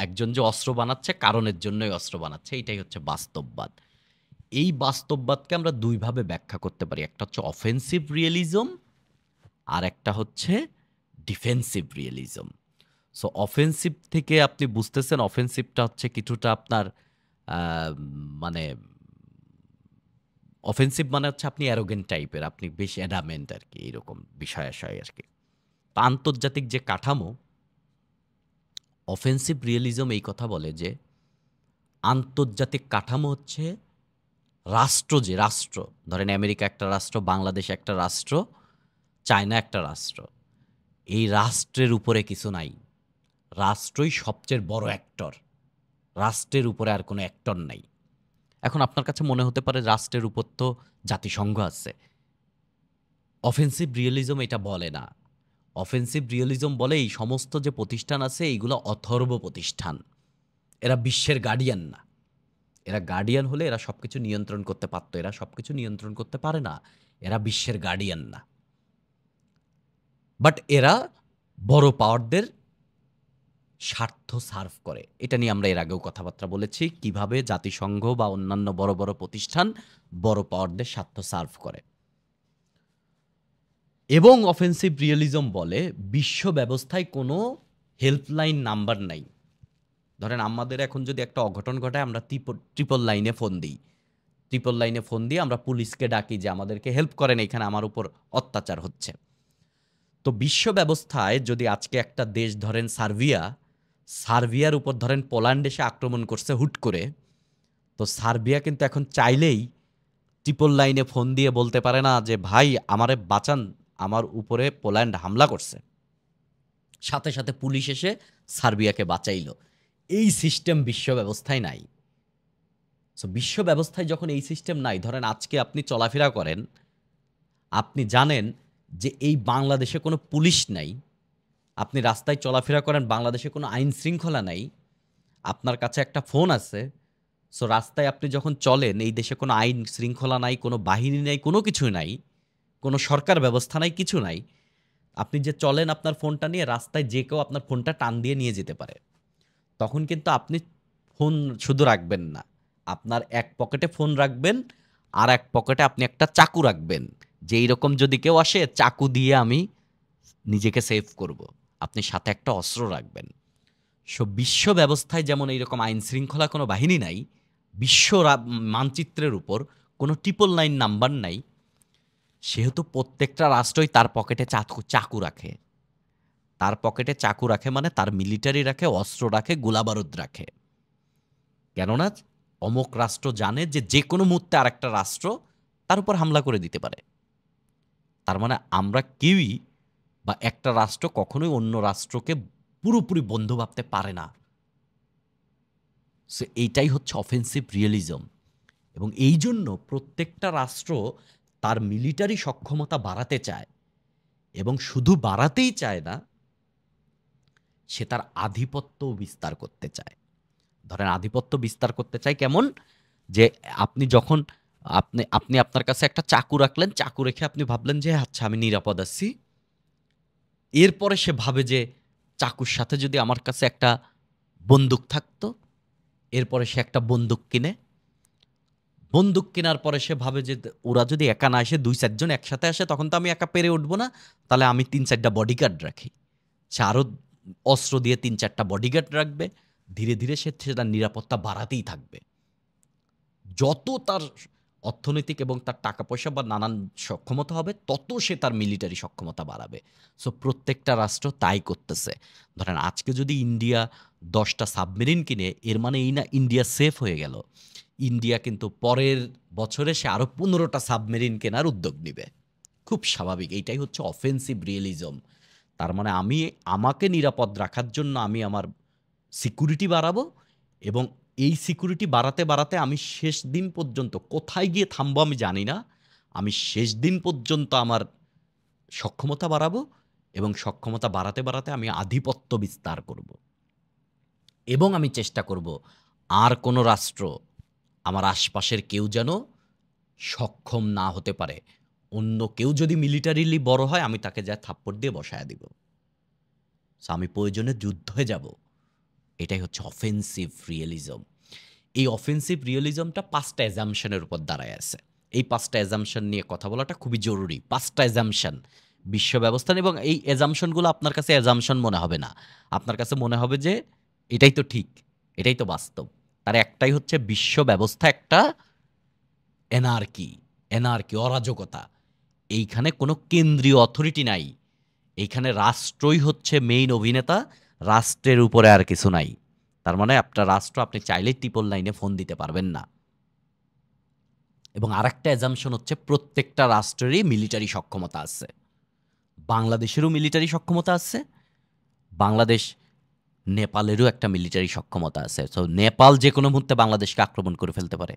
একজন যে অস্ত্র বানাচ্ছে কারণের জন্যই অস্ত্র বানাচ্ছে, এইটাই হচ্ছে বাস্তববাদ। এই বাস্তববাদকে আমরা দুইভাবে ব্যাখ্যা করতে পারি, একটা হচ্ছে অফেন্সিভ রিয়েলিজম আর একটা হচ্ছে ডিফেন্সিভ রিয়েলিজম। সো অফেন্সিভ থেকে আপনি বুঝতেছেন অফেন্সিভটা হচ্ছে কিছুটা আপনার মানে অফেন্সিভ মানে হচ্ছে আপনি অ্যারোগেন্ট টাইপের, আপনি বেশ অ্যাডামেন্ট আর কি, এরকম বিষয় আশয় আর কি। আন্তর্জাতিক যে কাঠামো, অফেন্সিভ রিয়েলিজম এই কথা বলে যে আন্তর্জাতিক কাঠামো হচ্ছে রাষ্ট্র, যে রাষ্ট্র ধরেন আমেরিকা একটা রাষ্ট্র, বাংলাদেশ একটা রাষ্ট্র, চায়না একটা রাষ্ট্র, এই রাষ্ট্রের উপরে কিছু নাই। রাষ্ট্রই সবচেয়ে বড় অ্যাক্টর, রাষ্ট্রের উপরে আর কোনো অ্যাক্টর নাই। এখন আপনার কাছে মনে হতে পারে রাষ্ট্রের উপর তো জাতিসংঘ আছে। অফেন্সিভ রিয়েলিজম এটা বলে না। অফেন্সিভ রিয়েলিজম বলে এই সমস্ত যে প্রতিষ্ঠান আছে এইগুলো অথর্ব প্রতিষ্ঠান, এরা বিশ্বের গার্ডিয়ান না। এরা গার্ডিয়ান হলে এরা সব কিছু নিয়ন্ত্রণ করতে পারত, এরা সব কিছু নিয়ন্ত্রণ করতে পারে না। এরা বিশ্বের গার্ডিয়ান না, বাট এরা বড় পাওয়ারদের স্বার্থ সার্ভ করে। এটা নিয়ে আমরা এর আগেও কথাবার্তা বলেছি, কিভাবে জাতিসংঘ বা অন্যান্য বড় বড় প্রতিষ্ঠান বড় পাওয়ারদের স্বার্থ সার্ভ করে। এবং অফেন্সিভ রিয়েলিজম বলে বিশ্ব ব্যবস্থায় কোনো হেল্পলাইন নাম্বার নাই। ধরেন আমাদের এখন যদি একটা অঘটন ঘটায়, আমরা ট্রিপল লাইনে ফোন দিই, ট্রিপল লাইনে ফোন দিয়ে আমরা পুলিশকে ডাকি যে আমাদেরকে হেল্প করেন, এখানে আমার উপর অত্যাচার হচ্ছে। তো বিশ্ব ব্যবস্থায় যদি আজকে একটা দেশ ধরেন সার্বিয়ার উপর ধরেন পোল্যান্ড এসে আক্রমণ করছে হুট করে, তো সার্বিয়া কিন্তু এখন চাইলেই ট্রিপল লাইনে ফোন দিয়ে বলতে পারে না যে ভাই আমারে বাঁচান, আমার উপরে পোল্যান্ড হামলা করছে, সাথে সাথে পুলিশ এসে সার্বিয়াকে বাঁচাইল। এই সিস্টেম বিশ্ব ব্যবস্থায় নাই। সো বিশ্ব ব্যবস্থায় যখন এই সিস্টেম নাই, ধরেন আজকে আপনি চলাফেরা করেন, আপনি জানেন যে এই বাংলাদেশে কোনো পুলিশ নাই, আপনি রাস্তায় চলাফেরা করেন, বাংলাদেশে কোনো আইন শৃঙ্খলা নাই, আপনার কাছে একটা ফোন আছে। সো রাস্তায় আপনি যখন চলেন, এই দেশে কোনো আইন শৃঙ্খলা নাই, কোনো বাহিনী নাই, কোনো কিছু নাই, কোনো সরকার ব্যবস্থা নাই, কিছু নাই। আপনি যে চলেন আপনার ফোনটা নিয়ে, রাস্তায় যে কেউ আপনার ফোনটা টান দিয়ে নিয়ে যেতে পারে। তখন কিন্তু আপনি ফোন শুধু রাখবেন না, আপনার এক পকেটে ফোন রাখবেন, আর এক পকেটে আপনি একটা চাকু রাখবেন, যে এইরকম যদি কেউ আসে চাকু দিয়ে আমি নিজেকে সেভ করব। আপনি সাথে একটা অস্ত্র রাখবেন। বিশ্ব ব্যবস্থায় যেমন এইরকম আইন শৃঙ্খলা কোনো বাহিনী নাই, বিশ্ব মানচিত্রের উপর কোনো 999 নাম্বার নাই, সেহেতু প্রত্যেকটা রাষ্ট্রই তার পকেটে চাকু রাখে। তার পকেটে চাকু রাখে মানে তার মিলিটারি রাখে, অস্ত্র রাখে, গোলাবারুদ রাখে। কেননা অমুক রাষ্ট্র জানে যে যে কোনো মুহূর্তে আর একটা রাষ্ট্র তার উপর হামলা করে দিতে পারে। তার মানে আমরা কেউই বা একটা রাষ্ট্র কখনোই অন্য রাষ্ট্রকে পুরোপুরি বন্ধু ভাবতে পারে না। সো এইটাই হচ্ছে অফেন্সিভ রিয়েলিজম। এবং এই জন্য প্রত্যেকটা রাষ্ট্র তার মিলিটারি সক্ষমতা বাড়াতে চায়, এবং শুধু বাড়াতেই চায় না, সে তার আধিপত্যও বিস্তার করতে চায়। ধরেন আধিপত্য বিস্তার করতে চায় কেমন, যে আপনি যখন আপনি আপনার কাছে একটা চাকু রাখলেন, চাকু রেখে আপনি ভাবলেন যে আচ্ছা আমি নিরাপদ আছি। এরপরে সে ভাবে যে চাকুর সাথে যদি আমার কাছে একটা বন্দুক থাকতো, এরপরে সে একটা বন্দুক কিনে, বন্দুক কেনার পরে সে ভাবে যে ওরা যদি একা না এসে 2-4 জন একসাথে আসে তখন তো আমি একা পেরে উঠবো না, তাহলে আমি 3-4টা বডিগার্ড রাখি। সে আরও অস্ত্র দিয়ে 3-4টা বডিগার্ড রাখবে। ধীরে ধীরে সে সেটার নিরাপত্তা বাড়াতেই থাকবে। যত তার অর্থনৈতিক এবং তার টাকা পয়সা বা নানান সক্ষমতা হবে, তত সে তার মিলিটারি সক্ষমতা বাড়াবে। সো প্রত্যেকটা রাষ্ট্র তাই করতেছে। ধরেন আজকে যদি ইন্ডিয়া 10টা সাবমেরিন কিনে, এর মানে এই না ইন্ডিয়া সেফ হয়ে গেল। ইন্ডিয়া কিন্তু পরের বছরে সে আরও 15টা সাবমেরিন কেনার উদ্যোগ নেবে। খুব স্বাভাবিক। এইটাই হচ্ছে অফেন্সিভ রিয়েলিজম। তার মানে আমাকে নিরাপদ রাখার জন্য আমি আমার সিকিউরিটি বাড়াবো, এবং এই সিকিউরিটি বাড়াতে বাড়াতে আমি শেষ দিন পর্যন্ত কোথায় গিয়ে থামবো আমি জানি না। আমি শেষ দিন পর্যন্ত আমার সক্ষমতা বাড়াবো, এবং সক্ষমতা বাড়াতে বাড়াতে আমি আধিপত্য বিস্তার করব। এবং আমি চেষ্টা করব আর কোনো রাষ্ট্র, আমার আশপাশের কেউ যেন সক্ষম না হতে পারে। অন্য কেউ যদি মিলিটারিলি বড় হয়, আমি তাকে যা থাপ্পড় দিয়ে বসায় দিব। সো আমি প্রয়োজনে যুদ্ধে যাব। এটাই হচ্ছে অফেন্সিভ রিয়েলিজম। এই অফেন্সিভ রিয়েলিজমটা 5টা অ্যাজাম্পশনের উপর দাঁড়ায় আছে। এই 5টা অ্যাজাম্পশন নিয়ে কথা বলাটা খুবই জরুরি। 5টা অ্যাজাম্পশন বিশ্ব ব্যবস্থা, এবং এই অ্যাজাম্পশনগুলো আপনার কাছে অ্যাজাম্পশন মনে হবে না। আপনার কাছে মনে হবে যে এটাই তো ঠিক, এটাই তো বাস্তব। তার একটাই হচ্ছে বিশ্ব ব্যবস্থা একটা এনার্কি, অরাজকতা। এইখানে কোনো কেন্দ্রীয় অথরিটি নাই। এইখানে রাষ্ট্রই হচ্ছে মেইন অভিনেতা, রাষ্ট্রের উপরে আর কিছু নাই। তার মানে আপনার রাষ্ট্র আপনি চাইলেই 999-এ ফোন দিতে পারবেন না। এবং আরেকটা অ্যাজাম্পশন হচ্ছে প্রত্যেকটা রাষ্ট্রেরই মিলিটারি সক্ষমতা আছে। বাংলাদেশেরও মিলিটারি সক্ষমতা আছে, বাংলাদেশ নেপালেরও একটা মিলিটারি সক্ষমতা আছে। সো নেপাল যে কোনো মুহূর্তে বাংলাদেশকে আক্রমণ করে ফেলতে পারে।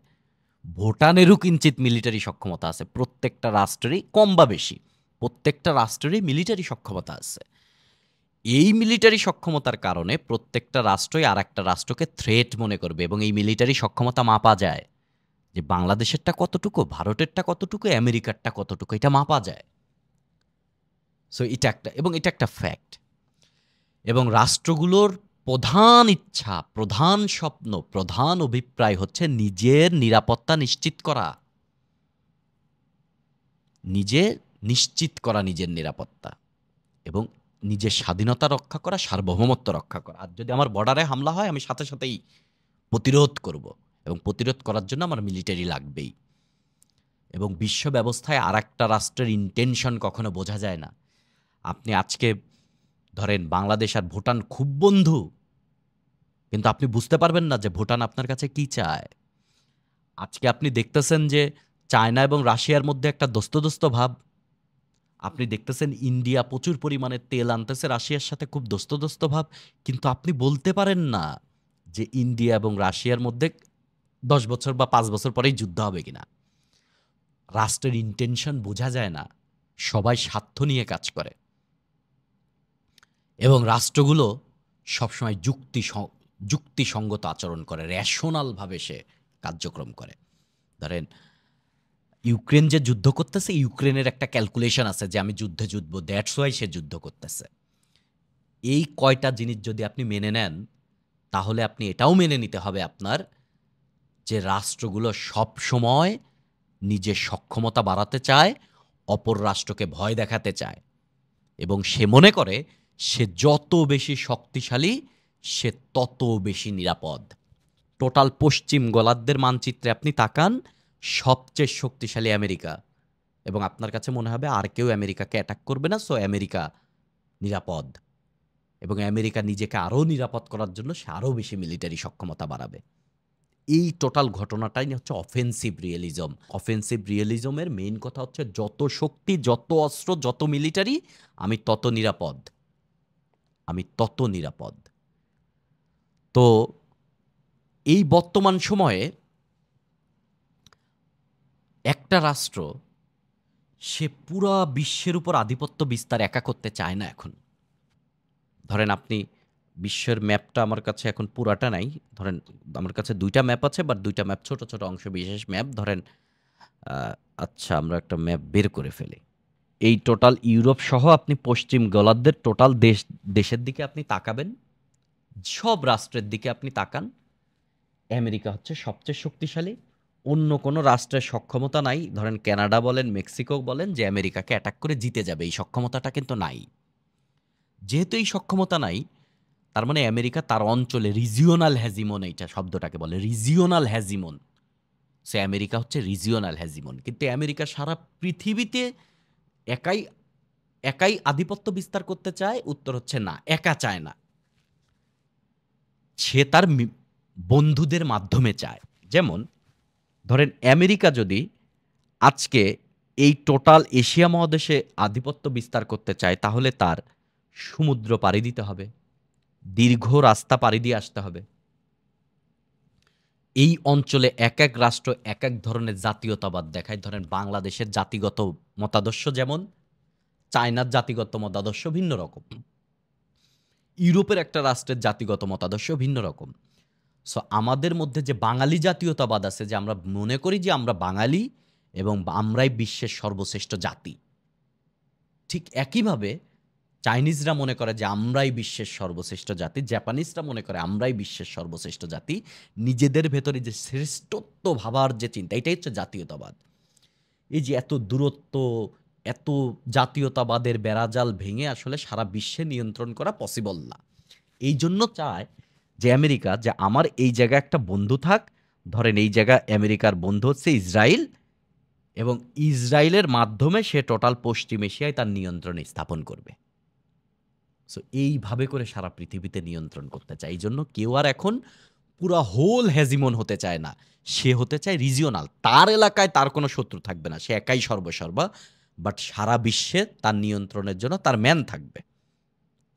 ভুটানেরও কিঞ্চিত মিলিটারি সক্ষমতা আছে। প্রত্যেকটা রাষ্ট্রেরই কম বা বেশি, প্রত্যেকটা রাষ্ট্রেরই মিলিটারি সক্ষমতা আছে। এই মিলিটারি সক্ষমতার কারণে প্রত্যেকটা রাষ্ট্রই আর একটা রাষ্ট্রকে থ্রেট মনে করবে, এবং এই মিলিটারি সক্ষমতা মাপা যায় যে বাংলাদেশেরটা কতটুকু, ভারতেরটা কতটুকু, আমেরিকারটা কতটুকু, এটা মাপা যায়। সো এটা একটা ফ্যাক্ট। এবং রাষ্ট্রগুলোর প্রধান ইচ্ছা, প্রধান স্বপ্ন, প্রধান অভিপ্রায় হচ্ছে নিজের নিরাপত্তা নিশ্চিত করা। নিজের নিরাপত্তা, এবং নিজের স্বাধীনতা রক্ষা করা, সার্বভৌমত্ব রক্ষা করা। আর যদি আমার বর্ডারে হামলা হয়, আমি সাথে সাথেই প্রতিরোধ করব, এবং প্রতিরোধ করার জন্য আমার মিলিটারি লাগবেই। এবং বিশ্ব ব্যবস্থায় আর একটা রাষ্ট্রের ইন্টেনশন কখনো বোঝা যায় না। আপনি আজকে ধরেন বাংলাদেশ আর ভুটান খুব বন্ধু, কিন্তু আপনি বুঝতে পারবেন না যে ভুটান আপনার কাছে কি চায়। আজকে আপনি দেখতেছেন যে চায়না এবং রাশিয়ার মধ্যে একটা দোস্ত ভাব। আপনি দেখতেছেন ইন্ডিয়া প্রচুর পরিমাণে তেল আনতেছে রাশিয়ার সাথে, খুব দোস্ত ভাব। কিন্তু আপনি বলতে পারেন না যে ইন্ডিয়া এবং রাশিয়ার মধ্যে 10 বছর বা 5 বছর পরেই যুদ্ধ হবে কিনা। রাষ্ট্রের ইন্টেনশন বোঝা যায় না। সবাই স্বার্থ নিয়ে কাজ করে, এবং রাষ্ট্রগুলো সবসময় যুক্তিসঙ্গত আচরণ করে, রেশনালভাবে সে কার্যক্রম করে। ধরেন ইউক্রেন যে যুদ্ধ করতেছে, ইউক্রেনের একটা ক্যালকুলেশন আছে যে আমি যুদ্ধে জিতবো, দ্যাটস ওয়াই সে যুদ্ধ করতেছে। এই কয়টা জিনিস যদি আপনি মেনে নেন, তাহলে আপনি এটাও মেনে নিতে হবে আপনার, যে রাষ্ট্রগুলো সব সময় নিজের সক্ষমতা বাড়াতে চায়, অপর রাষ্ট্রকে ভয় দেখাতে চায়, এবং সে মনে করে সে যত বেশি শক্তিশালী সে তত বেশি নিরাপদ। টোটাল পশ্চিম গোলার্ধের মানচিত্রে আপনি তাকান, সবচেয়ে শক্তিশালী আমেরিকা, এবং আপনার কাছে মনে হবে আর কেউ আমেরিকাকে অ্যাটাক করবে না, সো আমেরিকা নিরাপদ। এবং আমেরিকা নিজেকে আরও নিরাপদ করার জন্য সে আরও বেশি মিলিটারি সক্ষমতা বাড়াবে। এই টোটাল ঘটনাটাই হচ্ছে অফেন্সিভ রিয়েলিজম। অফেন্সিভ রিয়েলিজমের মেইন কথা হচ্ছে যত শক্তি, যত অস্ত্র, যত মিলিটারি, আমি তত নিরাপদ, আমি তত নিরাপদ। তো এই বর্তমান সময়ে একটা রাষ্ট্র সে পুরা বিশ্বের উপর আধিপত্য বিস্তার একা করতে চায় না এখন। ধরেন আপনি বিশ্বের ম্যাপটা আমার কাছে এখন পুরাটা নাই, ধরেন আমার কাছে ২টা ম্যাপ আছে, বাট ২টা ম্যাপ ছোট ছোট অংশ বিশেষ ম্যাপ। ধরেন আচ্ছা, আমরা একটা ম্যাপ বের করে ফেলি। এই টোটাল ইউরোপ সহ আপনি পশ্চিম গোলার্ধের টোটাল দেশের দিকে আপনি তাকাবেন, সব রাষ্ট্রের দিকে আপনি তাকান, আমেরিকা হচ্ছে সবচেয়ে শক্তিশালী। অন্য কোনো রাষ্ট্রের সক্ষমতা নাই, ধরেন কানাডা বলেন, মেক্সিকো বলেন, যে আমেরিকাকে অ্যাটাক করে জিতে যাবে, এই সক্ষমতাটা কিন্তু নাই। যেহেতু এই সক্ষমতা নাই, তার মানে আমেরিকা তার অঞ্চলে রিজিওনাল হ্যাজিমন, এইটা শব্দটাকে বলে রিজিওনাল হ্যাজিমন। সে আমেরিকা হচ্ছে রিজিওনাল হ্যাজিমন, কিন্তু আমেরিকা সারা পৃথিবীতে একাই একাই আধিপত্য বিস্তার করতে চায়? উত্তর হচ্ছে না, একা চায় না। সে তার বন্ধুদের মাধ্যমে চায়। যেমন ধরেন আমেরিকা যদি আজকে এই টোটাল এশিয়া মহাদেশে আধিপত্য বিস্তার করতে চায়, তাহলে তার সমুদ্র পাড়ি দিতে হবে, দীর্ঘ রাস্তা পাড়ি দিয়ে আসতে হবে। এই অঞ্চলে এক এক রাষ্ট্র এক এক ধরনের জাতীয়তাবাদ দেখায়। ধরেন বাংলাদেশের জাতিগত মতাদর্শ যেমন, চায়নার জাতিগত মতাদর্শ ভিন্ন রকম, ইউরোপের একটা রাষ্ট্রের জাতিগত মতাদর্শ ভিন্ন রকম। সো আমাদের মধ্যে যে বাঙালি জাতীয়তাবাদ আছে, যে আমরা মনে করি যে আমরা বাঙালি এবং আমরাই বিশ্বের সর্বশ্রেষ্ঠ জাতি, ঠিক একইভাবে চাইনিজরা মনে করে যে আমরাই বিশ্বের সর্বশ্রেষ্ঠ জাতি, জাপানিজরা মনে করে আমরাই বিশ্বের সর্বশ্রেষ্ঠ জাতি। নিজেদের ভেতরে যে শ্রেষ্ঠত্ব ভাবার যে চিন্তা, এটাই হচ্ছে জাতীয়তাবাদ। এই যে এত দূরত্ব, এত জাতীয়তাবাদের বেড়াজাল ভেঙে আসলে সারা বিশ্বে নিয়ন্ত্রণ করা পসিবল না। এই জন্য চায় যে আমেরিকা, যে আমার এই জায়গায় একটা বন্ধু থাক। ধরেন এই জায়গা আমেরিকার বন্ধু হচ্ছে ইসরায়েল, এবং ইসরায়েলের মাধ্যমে সে টোটাল পশ্চিম এশিয়ায় তার নিয়ন্ত্রণ স্থাপন করবে। সো এইভাবে করে সারা পৃথিবীতে নিয়ন্ত্রণ করতে চায়। এই জন্য কেউ আর এখন পুরা হোল হ্যাজিমন হতে চায় না, সে হতে চায় রিজিওনাল। তার এলাকায় তার কোনো শত্রু থাকবে না, সে একাই সর্বসর্বা, বাট সারা বিশ্বে তার নিয়ন্ত্রণের জন্য তার ম্যান থাকবে।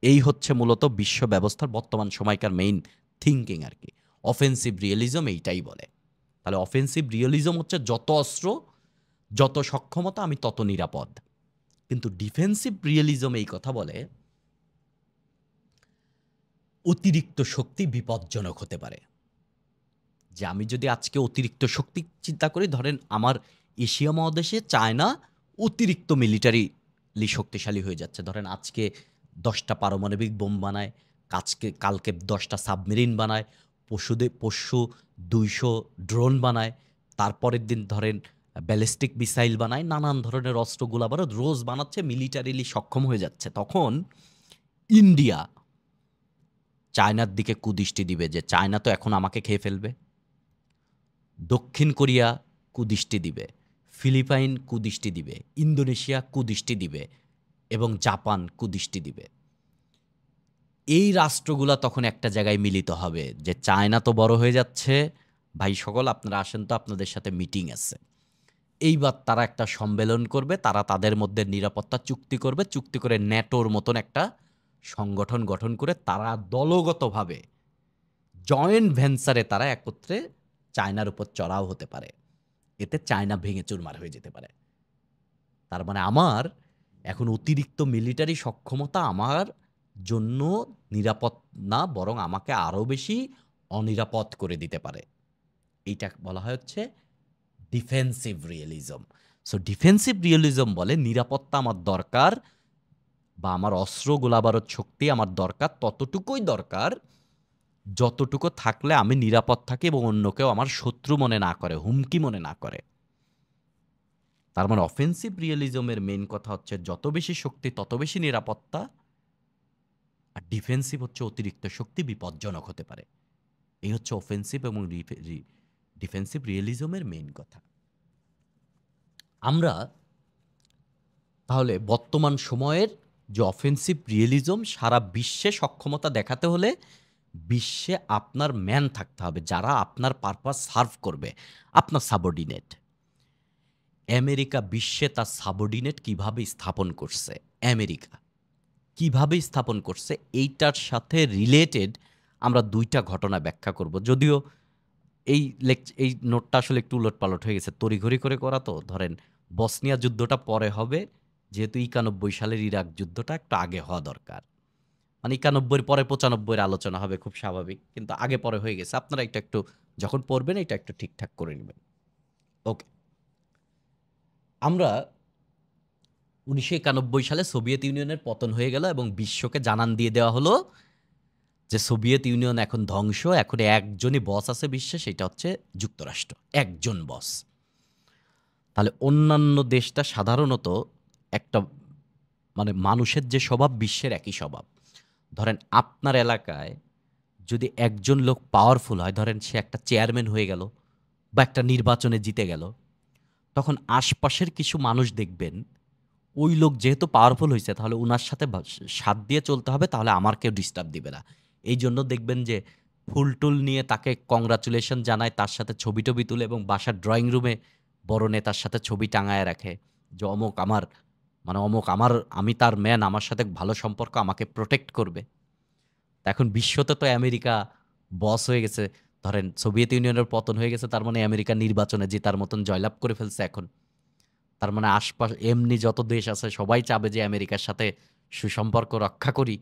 এই হচ্ছে মূলত বিশ্ব ব্যবস্থার বর্তমান সময়কার মেইন থিঙ্কিং আর কি। অফেন্সিভ রিয়েলিজম এইটাই বলে। তাহলে অফেন্সিভ রিয়েলিজম হচ্ছে যত অস্ত্র, যত সক্ষমতা, আমি তত নিরাপদ। কিন্তু ডিফেন্সিভ রিয়েলিজম এই কথা বলে অতিরিক্ত শক্তি বিপজ্জনক হতে পারে। যে আমি যদি আজকে অতিরিক্ত শক্তি চিন্তা করি, ধরেন আমার এশিয়া মহাদেশে চায়না অতিরিক্ত মিলিটারিলি শক্তিশালী হয়ে যাচ্ছে। ধরেন আজকে 10টা পারমাণবিক বোম বানায়, কালকে 10টা সাবমেরিন বানায়, পরশু 200 ড্রোন বানায়, তারপরের দিন ধরেন ব্যালিস্টিক মিসাইল বানায়, নানান ধরনের অস্ত্র গোলাবারুদ রোজ বানাচ্ছে, মিলিটারিলি সক্ষম হয়ে যাচ্ছে। তখন ইন্ডিয়া চায়নার দিকে কুদৃষ্টি দিবে যে চায়না তো এখন আমাকে খেয়ে ফেলবে। দক্ষিণ কোরিয়া কুদৃষ্টি দিবে, ফিলিপাইন কুদৃষ্টি দিবে, ইন্দোনেশিয়া কুদৃষ্টি দিবে, এবং জাপান কুদৃষ্টি দিবে। এই রাষ্ট্রগুলা তখন একটা জায়গায় মিলিত হবে যে চায়না তো বড় হয়ে যাচ্ছে, ভাই সকল আপনারা আসেন তো, আপনাদের সাথে মিটিং আছে। এইবার তারা একটা সম্মেলন করবে, তারা তাদের মধ্যে নিরাপত্তা চুক্তি করবে, চুক্তি করে ন্যাটোর মতন একটা সংগঠন গঠন করে তারা দলগতভাবে জয়েন্ট ভেঞ্চারে তারা একত্রে চায়নার উপর চড়াও হতে পারে। এতে চায়না ভেঙে চুরমার হয়ে যেতে পারে। তার মানে আমার এখন অতিরিক্ত মিলিটারি সক্ষমতা আমার জন্য নিরাপদ না, বরং আমাকে আরও বেশি অনিরাপদ করে দিতে পারে। এইটা বলা হয় হচ্ছে defensive realism. So defensive realism বলে নিরাপত্তা আমার দরকার, বা আমার অস্ত্র গোলাবারুদ শক্তি আমার দরকার, ততটুকুই দরকার যতটুকু থাকলে আমি নিরাপদ থাকি এবং অন্য কেউ আমার শত্রু মনে না করে, হুমকি মনে না করে। তার মানে অফেন্সিভ রিয়েলিজমের মেইন কথা হচ্ছে যত বেশি শক্তি তত বেশি নিরাপত্তা, আর ডিফেন্সিভ হচ্ছে অতিরিক্ত শক্তি বিপজ্জনক হতে পারে। এই হচ্ছে অফেন্সিভ এবং ডিফেন্সিভ রিয়েলিজমের মেইন কথা। আমরা তাহলে বর্তমান সময়ের যে অফেন্সিভ রিয়েলিজম, সারা বিশ্বে সক্ষমতা দেখাতে হলে বিশ্বে আপনার ম্যান থাকতে হবে যারা আপনার পারপাস সার্ভ করবে, আপনার সাবঅর্ডিনেট। আমেরিকা বিশ্বে তার সাবঅর্ডিনেট কিভাবে স্থাপন করছে, আমেরিকা কিভাবে স্থাপন করছে, এইটার সাথে রিলেটেড আমরা দুইটা ঘটনা ব্যাখ্যা করব। যদিও এই নোটটা আসলে একটু উলটপালট হয়ে গেছে, তড়িঘড়ি করে করা, তো ধরেন বসনিয়া যুদ্ধটা পরে হবে, যেহেতু 91 সালের ইরাক যুদ্ধটা একটু আগে হওয়া দরকার। মানে 91 পরে 95 আলোচনা হবে, খুব স্বাভাবিক, কিন্তু আগে পরে হয়ে গেছে। আপনারা এটা একটু যখন পড়বেন এটা একটু ঠিকঠাক করে নেবেন। ওকে, আমরা 1991 সালে সোভিয়েত ইউনিয়নের পতন হয়ে গেল এবং বিশ্বকে জানান দিয়ে দেওয়া হলো যে সোভিয়েত ইউনিয়ন এখন ধ্বংস, এখন একজনই বস আছে বিশ্বে, সেটা হচ্ছে যুক্তরাষ্ট্র, একজন বস। তাহলে অন্যান্য দেশটা সাধারণত একটা মানে মানুষের যে স্বভাব বিশ্বের একই স্বভাব। ধরেন আপনার এলাকায় যদি একজন লোক পাওয়ারফুল হয়, ধরেন সে একটা চেয়ারম্যান হয়ে গেল বা একটা নির্বাচনে জিতে গেল, তখন আশপাশের কিছু মানুষ দেখবেন ওই লোক যেহেতু পাওয়ারফুল হয়েছে তাহলে উনার সাথে সাথ দিয়ে চলতে হবে, তাহলে আমার কেউ ডিস্টার্ব দিবে না। এই জন্য দেখবেন যে ফুল টুল নিয়ে তাকে কংগ্রাচুলেশন জানায়, তার সাথে ছবি টবি তুলে এবং বাসার ড্রয়িং রুমে বড় নেতার সাথে ছবি টাঙায় রাখে যে অমুক আমার, মানে অমুক আমার, আমি তার ম্যান, আমার সাথে ভালো সম্পর্ক, আমাকে প্রোটেক্ট করবে। এখন বিশ্বতে তো আমেরিকা বস হয়ে গেছে। ধরেন সোভিয়েত ইউনিয়নের পতন হয়ে গেছে, তার মানে আমেরিকা নির্বাচনে জেতার মতন জয়লাভ করে ফেলছে এখন। তার মানে আশপাশ এমনি যত দেশ আছে সবাই চাবে যে আমেরিকার সাথে সুসম্পর্ক রক্ষা করি,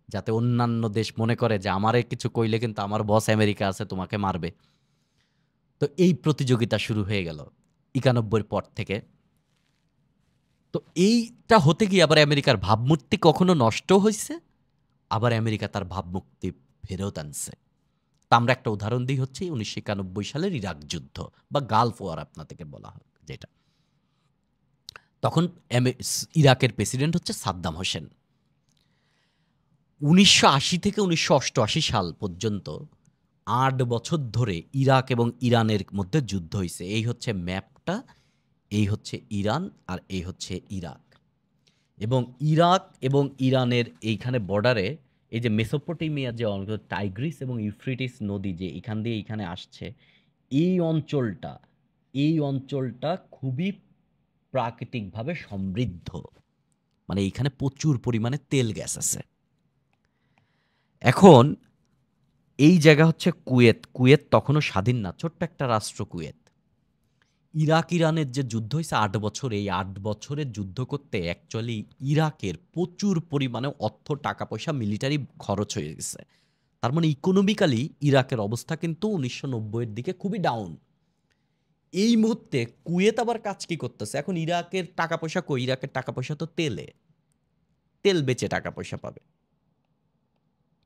যাতে অন্যান্য দেশ মনে করে যে আমারে কিছু কইলে কিন্তু আমার বস আমেরিকা আছে, তোমাকে মারবে। তো এই প্রতিযোগিতা শুরু হয়ে গেল 91 পর থেকে। তো এইটা হতে গিয়ে আবার আমেরিকার ভাবমূর্তি কখনো নষ্ট হয়েছে, আবার আমেরিকা তার ভাবমূর্তি ফেরত আনছে। তা আমরা একটা উদাহরণ দিই, হচ্ছে 1991 সালের ইরাক যুদ্ধ বা গালফ ওয়ার আপনাদেরকে বলা হয় যেটা। তখন ইরাকের প্রেসিডেন্ট হচ্ছে সাদ্দাম হোসেন। 1980 থেকে 1988 সাল পর্যন্ত 8 বছর ধরে ইরাক এবং ইরানের মধ্যে যুদ্ধ হয়েছে। এই হচ্ছে ম্যাপটা, এই হচ্ছে ইরান আর এই হচ্ছে ইরাক। এবং ইরাক এবং ইরানের এইখানে বর্ডারে এই যে মেসোপটেমিয়া, যে টাইগ্রিস এবং ইউফ্রেটিস নদী যে এখান দিয়ে এইখানে আসছে, এই অঞ্চলটা এই অঞ্চলটা খুবই প্রাকৃতিকভাবে সমৃদ্ধ। মানে এইখানে প্রচুর পরিমাণে তেল গ্যাস আছে। এখন এই জায়গা হচ্ছে কুয়েত। কুয়েত তখনও স্বাধীন না, ছোট্ট একটা রাষ্ট্র কুয়েত। ইরাক ইরানের যে যুদ্ধ হয়েছে 8 বছর, এই 8 বছরের যুদ্ধ করতে অ্যাকচুয়ালি ইরাকের প্রচুর পরিমাণে অর্থ, টাকা পয়সা, মিলিটারি খরচ হয়ে গেছে। তার মানে ইকোনমিক্যালি ইরাকের অবস্থা কিন্তু 1990-এর দিকে খুবই ডাউন। এই মুহূর্তে কুয়েত আবার কাজ কি করতেছে, এখন ইরাকের টাকা পয়সা কই? ইরাকের টাকা পয়সা তো তেলে, তেল বেচে টাকা পয়সা পাবে।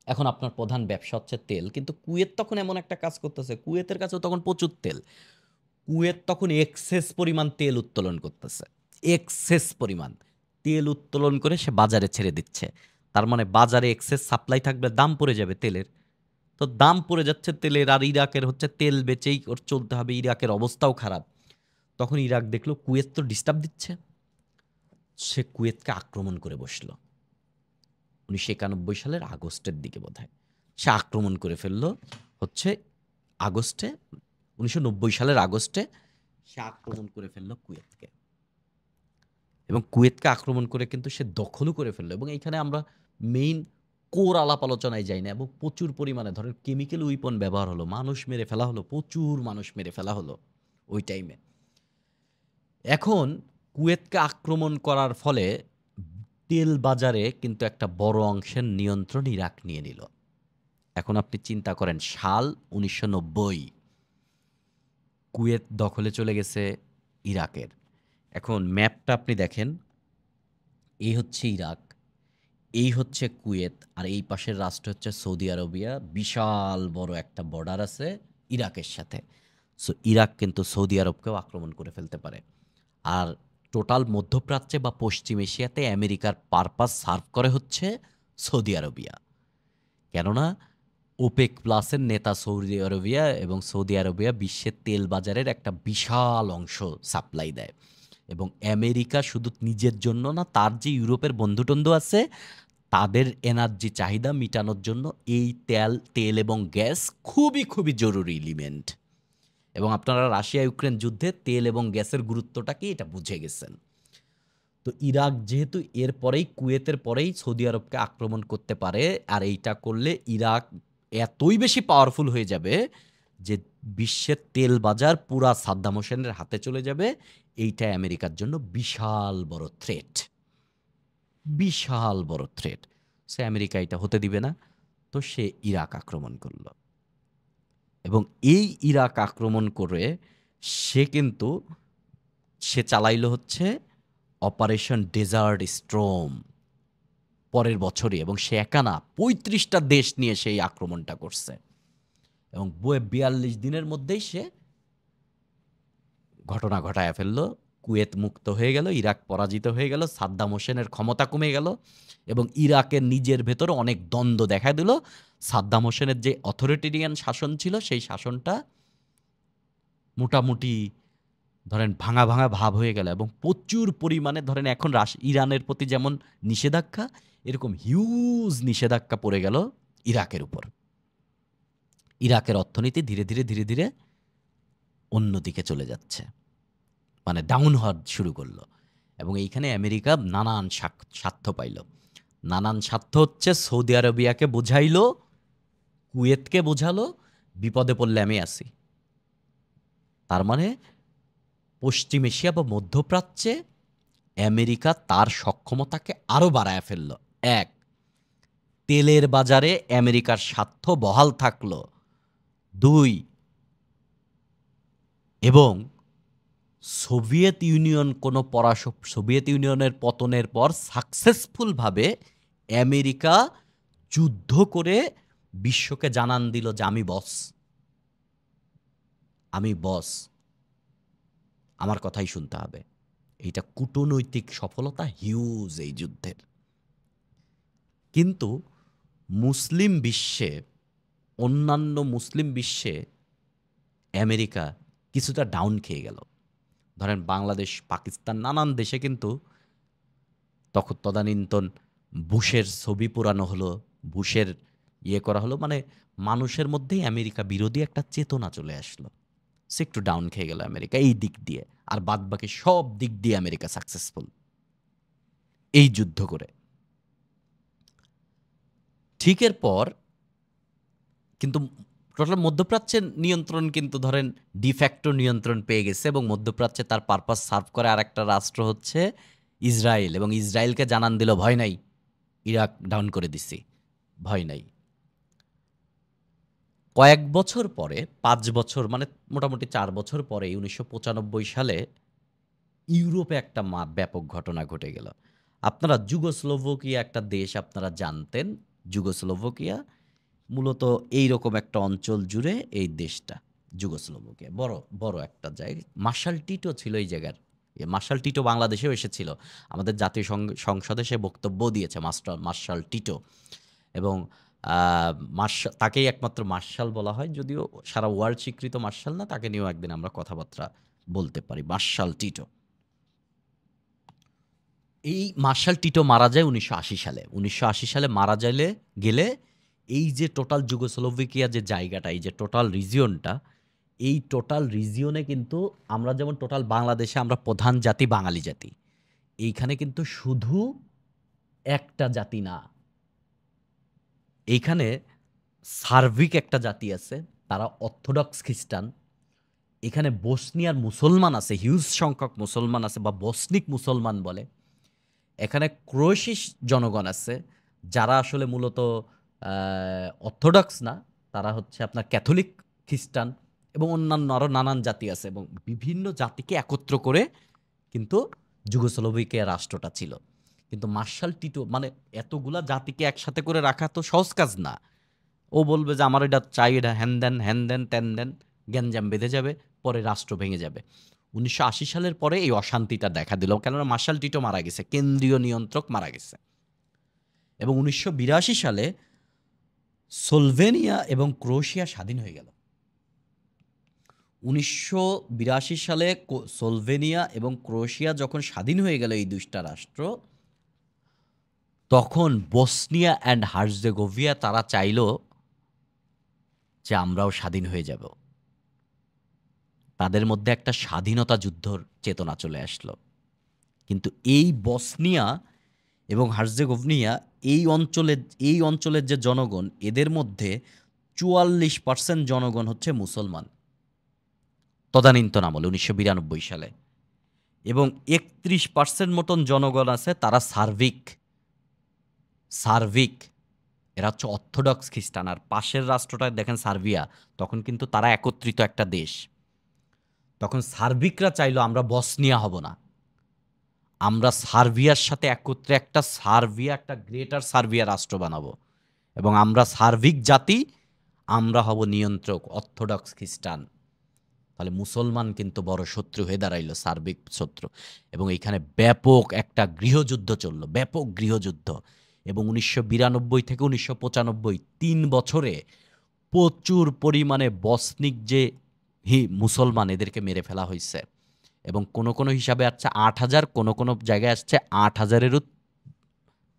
এখন আপনার প্রধান ব্যবসা হচ্ছে তেল, কিন্তু কুয়েত তখন এমন একটা কাজ করতেছে, কুয়েতের কাছেও তখন প্রচুর তেল। কুয়েত তখন এক্সেস পরিমাণ তেল উত্তোলন করতেছে, এক্সেস পরিমাণ তেল উত্তোলন করে সে বাজারে ছেড়ে দিচ্ছে। তার মানে বাজারে এক্সেস সাপ্লাই থাকবে, দাম পড়ে যাবে তেলের। তো দাম পড়ে যাচ্ছে তেলের, আর ইরাকের হচ্ছে তেল বেচেই ওর চলতে হবে, ইরাকের অবস্থাও খারাপ। তখন ইরাক দেখলো কুয়েত তো ডিস্টার্ব দিচ্ছে, সে কুয়েতকে আক্রমণ করে বসলো। 1991 সালের আগস্টের দিকে বোধহয় সে আক্রমণ করে ফেললো, হচ্ছে আগস্টে, 1990 সালের আগস্টে সে আক্রমণ করে ফেললো কুয়েতকে। এবং কুয়েতকে আক্রমণ করে কিন্তু সে দখলও করে ফেললো। এবং এইখানে আমরা মেইন কোর আলাপ আলোচনায় যাই না, এবং প্রচুর পরিমাণে ধরেন কেমিক্যাল উইপন ব্যবহার হলো, মানুষ মেরে ফেলা হলো, প্রচুর মানুষ মেরে ফেলা হলো ওই টাইমে। এখন কুয়েতকে আক্রমণ করার ফলে তেল বাজারে কিন্তু একটা বড় অংশের নিয়ন্ত্রণ ইরাক নিয়ে নিল। এখন আপনি চিন্তা করেন, সাল 1990, কুয়েত দখলে চলে গেছে ইরাকের। এখন ম্যাপটা আপনি দেখেন, এই হচ্ছে ইরাক, এই হচ্ছে কুয়েত, আর এই পাশের রাষ্ট্র হচ্ছে সৌদি আরবিয়া। বিশাল বড় একটা বর্ডার আছে ইরাকের সাথে। সো ইরাক কিন্তু সৌদি আরবকেও আক্রমণ করে ফেলতে পারে। আর টোটাল মধ্যপ্রাচ্যে বা পশ্চিম এশিয়াতে আমেরিকার পারপাস সার্ভ করে হচ্ছে সৌদি আরবিয়া। কেননা ওপেক প্লাসের নেতা সৌদি আরবিয়া, এবং সৌদি আরবিয়া বিশ্বের তেল বাজারের একটা বিশাল অংশ সাপ্লাই দেয়। এবং আমেরিকা শুধু নিজের জন্য না, তার যে ইউরোপের বন্ধুটন্ধু আছে তাদের এনার্জি চাহিদা মেটানোর জন্য এই তেল এবং গ্যাস খুবই খুবই জরুরি এলিমেন্ট। এবং আপনারা রাশিয়া ইউক্রেন যুদ্ধে তেল এবং গ্যাসের গুরুত্বটা কি এটা বুঝে গেছেন। তো ইরাক যেহেতু এর পরেই, কুয়েতের পরেই সৌদি আরবকে আক্রমণ করতে পারে, আর এইটা করলে ইরাক এতই বেশি পাওয়ারফুল হয়ে যাবে যে বিশ্বের তেল বাজার পুরা সাদ্দাম হোসেনের হাতে চলে যাবে। এইটা আমেরিকার জন্য বিশাল বড় থ্রেট, বিশাল বড় থ্রেট। সে আমেরিকা এটা হতে দিবে না। তো সে ইরাক আক্রমণ করল, এবং এই ইরাক আক্রমণ করে সে চালাইল হচ্ছে অপারেশন ডেজার্ট স্ট্রম পরের বছরই, এবং সে একা না, ৩৫টা দেশ নিয়ে সেই আক্রমণটা করছে। এবং ৪২ দিনের মধ্যেই সে ঘটনা ঘটায় ফেললো। কুয়েত মুক্ত হয়ে গেল, ইরাক পরাজিত হয়ে গেল, সাদ্দাম হোসেনের ক্ষমতা কমে গেল, এবং ইরাকের নিজের ভেতর অনেক দ্বন্দ্ব দেখা দিল। সাদ্দাম হোসেনের যে অথরিটেরিয়ান শাসন ছিল সেই শাসনটা মোটামুটি ধরেন ভাঙা ভাঙা ভাব হয়ে গেল, এবং প্রচুর পরিমাণে ধরেন এখন ইরানের প্রতি যেমন নিষেধাজ্ঞা, এরকম হিউজ নিষেধাজ্ঞা পড়ে গেল ইরাকের উপর। ইরাকের অর্থনীতি ধীরে ধীরে ধীরে ধীরে অন্যদিকে চলে যাচ্ছে, মানে ডাউন হওয়া শুরু করলো। এবং এইখানে আমেরিকা নানান স্বার্থ পাইল। নানান স্বার্থ হচ্ছে সৌদি আরবিয়াকে বোঝাইলো, কুয়েতকে বোঝালো, বিপদে পড়লে আমি আছি। তার মানে পশ্চিম এশিয়া বা মধ্যপ্রাচ্যে আমেরিকা তার সক্ষমতাকে আরও বাড়ায় ফেলল। এক, তেলের বাজারে আমেরিকার স্বার্থ বহাল থাকল। দুই, এবং সোভিয়েত ইউনিয়নের পতনের পর সাকসেসফুলভাবে আমেরিকা যুদ্ধ করে বিশ্বকে জানান দিল যে আমি বস, আমার কথাই শুনতে হবে। এইটা কূটনৈতিক সফলতা হিউজ এই যুদ্ধের। কিন্তু অন্যান্য মুসলিম বিশ্বে আমেরিকা কিছুটা ডাউন খেয়ে গেল। ধরেন বাংলাদেশ, পাকিস্তান, নানান দেশে কিন্তু তদানীন্তন বুশের ছবি পোড়ানো হলো, বুশের করা হলো, মানে মানুষের মধ্যেই আমেরিকা বিরোধী একটা চেতনা চলে আসলো। সে একটু ডাউন খেয়ে গেল আমেরিকা এই দিক দিয়ে, আর বাদ বাকি সব দিক দিয়ে আমেরিকা সাকসেসফুল এই যুদ্ধ করে। ঠিক এর পর কিন্তু টোটাল মধ্যপ্রাচ্যের নিয়ন্ত্রণ কিন্তু ধরেন ডিফ্যাক্টো নিয়ন্ত্রণ পেয়ে গেছে, এবং মধ্যপ্রাচ্যে তার পারপাস সার্ভ করে আর একটা রাষ্ট্র হচ্ছে ইসরায়েল। এবং ইসরায়েলকে জানান দিল ভয় নাই, ইরাক ডাউন করে দিছি, ভয় নাই। কয়েক বছর পরে, ৫ বছর মানে মোটামুটি ৪ বছর পরে ১৯৯৫ সালে ইউরোপে একটা ব্যাপক ঘটনা ঘটে গেল। আপনারা যুগোস্লোভাকিয়া একটা দেশ আপনারা জানতেন। যুগোস্লোভাকিয়া মূলত এইরকম একটা অঞ্চল জুড়ে এই দেশটা যুগোস্লোভাকিয়া, বড় একটা জায়গা। মার্শাল টিটো ছিল এই জায়গার। মার্শাল টিটো বাংলাদেশেও এসেছিল, আমাদের জাতীয় সংসদে সে বক্তব্য দিয়েছে, মার্শাল টিটো। এবং তাকেই একমাত্র মার্শাল বলা হয়, যদিও সারা ওয়ার্ল্ড স্বীকৃত মার্শাল না। তাকে নিয়েও একদিন আমরা কথাবার্তা বলতে পারি। মার্শাল টিটো, এই মার্শাল টিটো মারা যায় ১৯৮০ সালে। ১৯৮০ সালে মারা গেলে এই যে টোটাল যুগোস্লোভাকিয়া যে জায়গাটা, এই যে টোটাল রিজিয়নটা, এই টোটাল রিজিয়নে কিন্তু আমরা যেমন টোটাল বাংলাদেশে আমরা প্রধান জাতি বাঙালি জাতি, এইখানে কিন্তু শুধু একটা জাতি না, এইখানে সার্বিক একটা জাতি আছে, তারা অর্থোডক্স খ্রিস্টান। এখানে বসনিয়ার মুসলমান আছে, হিউজ সংখ্যক মুসলমান আছে, বা বসনিক মুসলমান বলে। এখানে ক্রোয়েশিয়ান জনগণ আছে, যারা আসলে মূলত অর্থোডক্স না, তারা হচ্ছে আপনার ক্যাথলিক খ্রিস্টান, এবং অন্যান্য আরও নানান জাতি আছে। এবং বিভিন্ন জাতিকে একত্র করে কিন্তু যুগোস্লোভাকিয়া রাষ্ট্রটা ছিল। কিন্তু মার্শাল টিটো মানে এতগুলা জাতিকে একসাথে করে রাখা তো সহজ কাজ না। ও বলবে যে আমার এটা চাই, এটা হ্যান দেন ত্যান দেন, গ্যাঞ্জাম বেঁধে যাবে, পরে রাষ্ট্র ভেঙে যাবে। ১৯৮০ সালের পরে এই অশান্তিটা দেখা দিল, কেননা মার্শাল টিটো মারা গেছে, কেন্দ্রীয় নিয়ন্ত্রক মারা গেছে। এবং ১৯৮২ সালে স্লোভেনিয়া এবং ক্রোয়েশিয়া স্বাধীন হয়ে গেল। ১৯৮২ সালে স্লোভেনিয়া এবং ক্রোয়েশিয়া যখন স্বাধীন হয়ে গেল, এই দুইটা রাষ্ট্র, তখন বসনিয়া অ্যান্ড হার্জেগোভিনা তারা চাইল যে আমরাও স্বাধীন হয়ে যাব। তাদের মধ্যে একটা স্বাধীনতা যুদ্ধর চেতনা চলে আসলো। কিন্তু এই বসনিয়া এবং হার্জেগোভিনা এই অঞ্চলের যে জনগণ, এদের মধ্যে ৪৪% জনগণ হচ্ছে মুসলমান তদানীন্তন আমলে ১৯৯২ সালে, এবং ৩১% মতন জনগণ আছে তারা সার্বিক, এরা হচ্ছে অর্থোডক্স খ্রিস্টান। আর পাশের রাষ্ট্রটা দেখেন সার্বিয়া, তখন কিন্তু তারা একত্রিত একটা দেশ। তখন সার্বিকরা চাইলো আমরা বসনিয়া হব না, আমরা সার্বিয়ার সাথে একত্রে একটা গ্রেটার সার্বিয়া রাষ্ট্র বানাবো, এবং আমরা সার্বিক জাতি, আমরা হব নিয়ন্ত্রক অর্থোডক্স খ্রিস্টান। তাহলে মুসলমান কিন্তু বড় শত্রু হয়ে দাঁড়াইল, সার্বিক শত্রু। এবং এইখানে ব্যাপক একটা গৃহযুদ্ধ চলল, ব্যাপক গৃহযুদ্ধ। এবং ১৯৯২ থেকে ১৯৯৫ ৩ বছরে প্রচুর পরিমাণে বসনিক যে মুসলমান, এদেরকে মেরে ফেলা হয়েছে। এবং কোনো কোনো হিসাবে আসছে ৮,০০০, কোনো কোনো জায়গায় আসছে ৮,০০০-এরও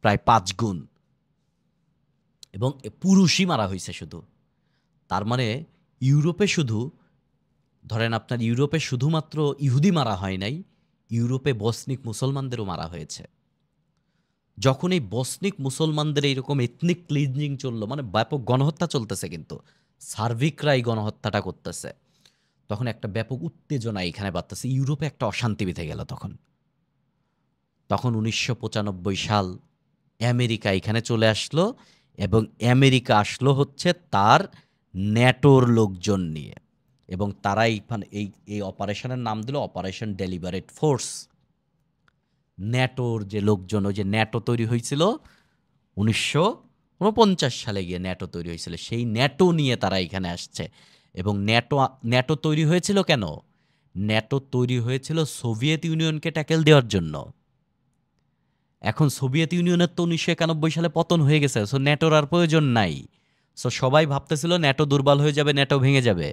প্রায় ৫ গুণ। এবং পুরুষই মারা হয়েছে শুধু। তার মানে ইউরোপে শুধুমাত্র ইহুদি মারা হয় নাই, ইউরোপে বসনিক মুসলমানদেরও মারা হয়েছে। যখন এই বসনিক মুসলমানদের এইরকম এথনিক ক্লিনজিং চললো, মানে ব্যাপক গণহত্যা চলতেছে, কিন্তু সার্বিকরা এই গণহত্যাটা করতেছে, তখন একটা ব্যাপক উত্তেজনা এখানে বাড়তেছে। ইউরোপে একটা অশান্তি বেঁধে গেল। তখন ১৯৯৫ সাল আমেরিকা এখানে চলে আসলো, এবং আমেরিকা আসলো হচ্ছে তার ন্যাটোর লোকজন নিয়ে, এবং তারা এই অপারেশনের নাম দিল অপারেশন ডেলিভারেট ফোর্স। ন্যাটোর যে লোকজন, ওই যে ন্যাটো তৈরি হয়েছিল ১৯৪৯ সালে গিয়ে ন্যাটো তৈরি হয়েছিল, সেই ন্যাটো নিয়ে তারা এখানে আসছে। এবং ন্যাটো তৈরি হয়েছিল কেন? ন্যাটো তৈরি হয়েছিল সোভিয়েত ইউনিয়নকে ট্যাকেল দেওয়ার জন্য। এখন সোভিয়েত ইউনিয়নের তো ১৯৯১ সালে পতন হয়ে গেছে, সো ন্যাটোর আর প্রয়োজন নাই। সো সবাই ভাবতেছিল ন্যাটো দুর্বল হয়ে যাবে, ন্যাটো ভেঙে যাবে।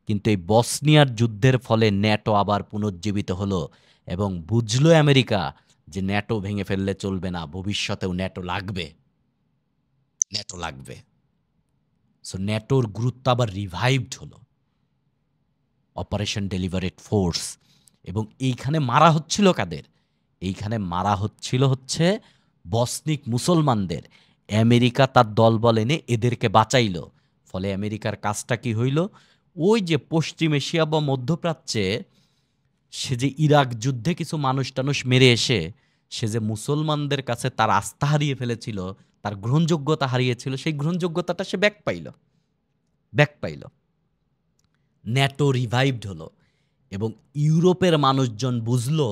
কিন্তু এই বসনিয়ার যুদ্ধের ফলে ন্যাটো আবার পুনর্জীবিত হলো, এবং বুঝলো আমেরিকা যে ন্যাটো ভেঙে ফেললে চলবে না, ভবিষ্যতেও ন্যাটো লাগবে। সো ন্যাটোর গুরুত্ব আবার রিভাইভড হলো, অপারেশন ডেলিভারেট ফোর্স। এবং এইখানে মারা হচ্ছিল কাদের? এইখানে মারা হচ্ছিল হচ্ছে বসনিক মুসলমানদের। আমেরিকা তার দলবল এনে এদেরকে বাঁচাইল। ফলে আমেরিকার কাজটা কি হইল? ওই যে পশ্চিম এশিয়া বা মধ্যপ্রাচ্যে সে যে ইরাক যুদ্ধে কিছু মানুষ মেরে এসে সে যে মুসলমানদের কাছে তার আস্থা হারিয়ে ফেলেছিল, তার গ্রহণযোগ্যতা হারিয়েছিল, সেই গ্রহণযোগ্যতাটা সে ব্যাক পাইল। ন্যাটো রিভাইভড হলো, এবং ইউরোপের মানুষজন বুঝলো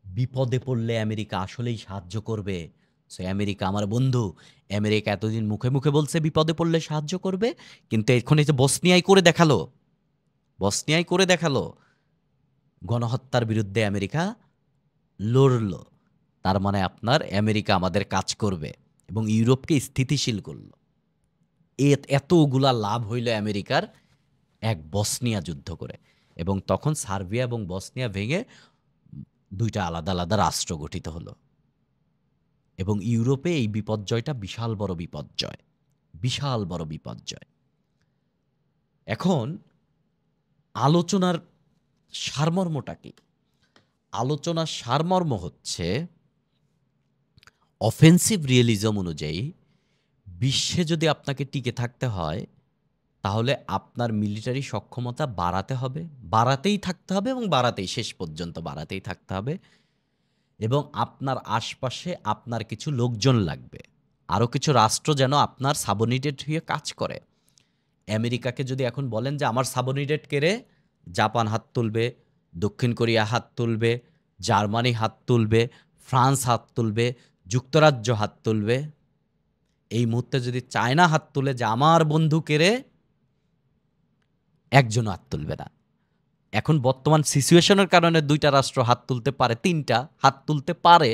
বিপদে পড়লে আমেরিকা আসলেই সাহায্য করবে। সো আমেরিকা আমার বন্ধু। আমেরিকা এতদিন মুখে মুখে বলছে বিপদে পড়লে সাহায্য করবে, কিন্তু এখন এই যে বসনিয়ায় করে দেখালো গণহত্যার বিরুদ্ধে আমেরিকা লড়ল। তার মানে আপনার আমেরিকা আমাদের কাজ করবে, এবং ইউরোপকে স্থিতিশীল করলো। এতগুলা লাভ হইল আমেরিকার এক বসনিয়া যুদ্ধ করে। এবং তখন সার্বিয়া এবং বসনিয়া ভেঙে দুইটা আলাদা আলাদা রাষ্ট্র গঠিত হলো। এবং ইউরোপে এই বিপর্যয়টা বিশাল বড় বিপর্যয়। এখন আলোচনার সারমর্মটা কি? আলোচনার সারমর্ম হচ্ছে অফেন্সিভ রিয়েলিজম অনুযায়ী বিশ্বে যদি আপনাকে টিকে থাকতে হয়, তাহলে আপনার মিলিটারি সক্ষমতা বাড়াতেই থাকতে হবে, এবং শেষ পর্যন্ত বাড়াতেই থাকতে হবে। এবং আপনার আশপাশে আপনার কিছু লোকজন লাগবে, আরও কিছু রাষ্ট্র যেন আপনার সাবঅর্ডিনেট হয়ে কাজ করে। আমেরিকাকে যদি এখন বলেন যে আমার সাবঅর্ডিনেট কেড়ে, জাপান হাত তুলবে, দক্ষিণ কোরিয়া হাত তুলবে, জার্মানি হাত তুলবে, ফ্রান্স হাত তুলবে, যুক্তরাজ্য হাত তুলবে। এই মুহূর্তে যদি চায়না হাত তুলে যে আমার বন্ধু কেড়ে, একজন হাত তুলবে না। এখন বর্তমান সিচুয়েশনের কারণে দুইটা রাষ্ট্র হাত তুলতে পারে, তিনটা হাত তুলতে পারে,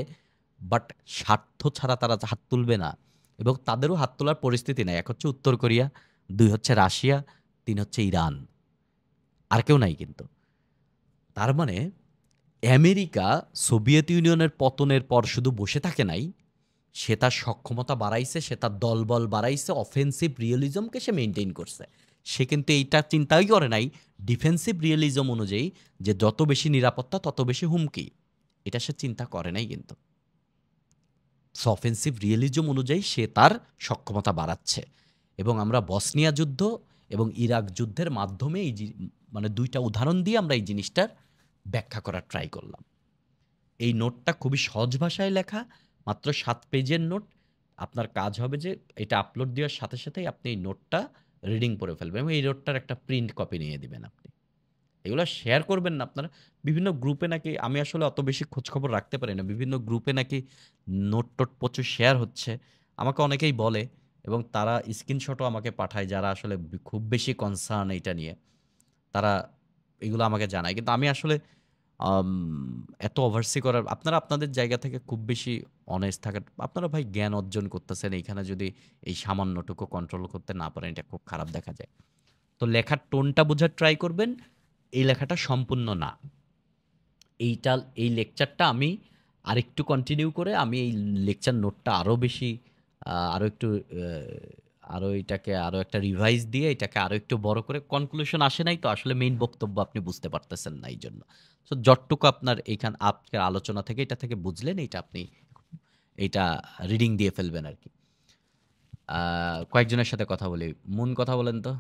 বাট স্বার্থ ছাড়া তারা হাত তুলবে না। এবং তাদেরও হাত তোলার পরিস্থিতি নাই। এক হচ্ছে উত্তর কোরিয়া, ২ হচ্ছে রাশিয়া, ৩ হচ্ছে ইরান। আর কেউ নাই কিন্তু। তার মানে আমেরিকা সোভিয়েত ইউনিয়নের পতনের পর শুধু বসে থাকে নাই, সে তার সক্ষমতা বাড়াইছে, সে তার দলবল বাড়াইছে, অফেন্সিভ রিয়েলিজমকে সে মেইনটেইন করছে। সে কিন্তু এইটা চিন্তাই করে নাই ডিফেন্সিভ রিয়েলিজম অনুযায়ী যে যত বেশি নিরাপত্তা তত বেশি হুমকি। এটা সে চিন্তা করে নাই কিন্তু। সো অফেন্সিভ রিয়েলিজম অনুযায়ী সে তার সক্ষমতা বাড়াচ্ছে। এবং আমরা বসনিয়া যুদ্ধ এবং ইরাক যুদ্ধের মাধ্যমে মানে ২টা উদাহরণ দিয়ে আমরা এই জিনিসটার ব্যাখ্যা করার ট্রাই করলাম। এই নোটটা খুবই সহজ ভাষায় লেখা, মাত্র ৭ পেজের নোট। আপনার কাজ হবে যে এটা আপলোড দেওয়ার সাথে সাথেই আপনি এই নোটটা রিডিং পড়ে ফেলবেন এবং এই নোটটার একটা প্রিন্ট কপি নিয়ে দিবেন আপনি। এগুলো শেয়ার করবেন না আপনারা। বিভিন্ন গ্রুপে নাকি, আমি আসলে অত বেশি খোঁজখবর রাখতে পারি না, বিভিন্ন গ্রুপে নাকি নোট টোট প্রচুর শেয়ার হচ্ছে। আমাকে অনেকেই বলে এবং তারা স্ক্রিনশটও আমাকে পাঠায় যারা আসলে খুব বেশি কনসার্ন এইটা নিয়ে। তারা এগুলো আমাকে জানায়। কিন্তু আমি আসলে আম এত ওভারসি করার, আপনারা আপনাদের জায়গা থেকে খুব বেশি অনেস্ট থাকার, আপনারা ভাই জ্ঞান অর্জন করতেছেন, এইখানে যদি এই সামান্যটুকু কন্ট্রোল করতে না পারেন এটা খুব খারাপ দেখা যায়। তো লেখার টোনটা বোঝার ট্রাই করবেন। এই লেখাটা সম্পূর্ণ না। এইটা, এই লেকচারটা আমি আরেকটু কন্টিনিউ করে আমি এই লেকচার নোটটা আরো বেশি আরো একটু আরো এটাকে আরো একটা রিভাইজ দিয়ে এটাকে আরো একটু বড় করে, কনক্লুশন আসে নাই তো আসলে মেইন বক্তব্য আপনি বুঝতে পারতেছেন না এই জন্য। তো যতটুকু আপনার এইখান আজকের আলোচনা থেকে এটা থেকে বুঝলেন, এইটা আপনি এইটা রিডিং দিয়ে ফেলবেন আর কি। কয়েকজনের সাথে কথা বলি। মুন কথা বলেন তো।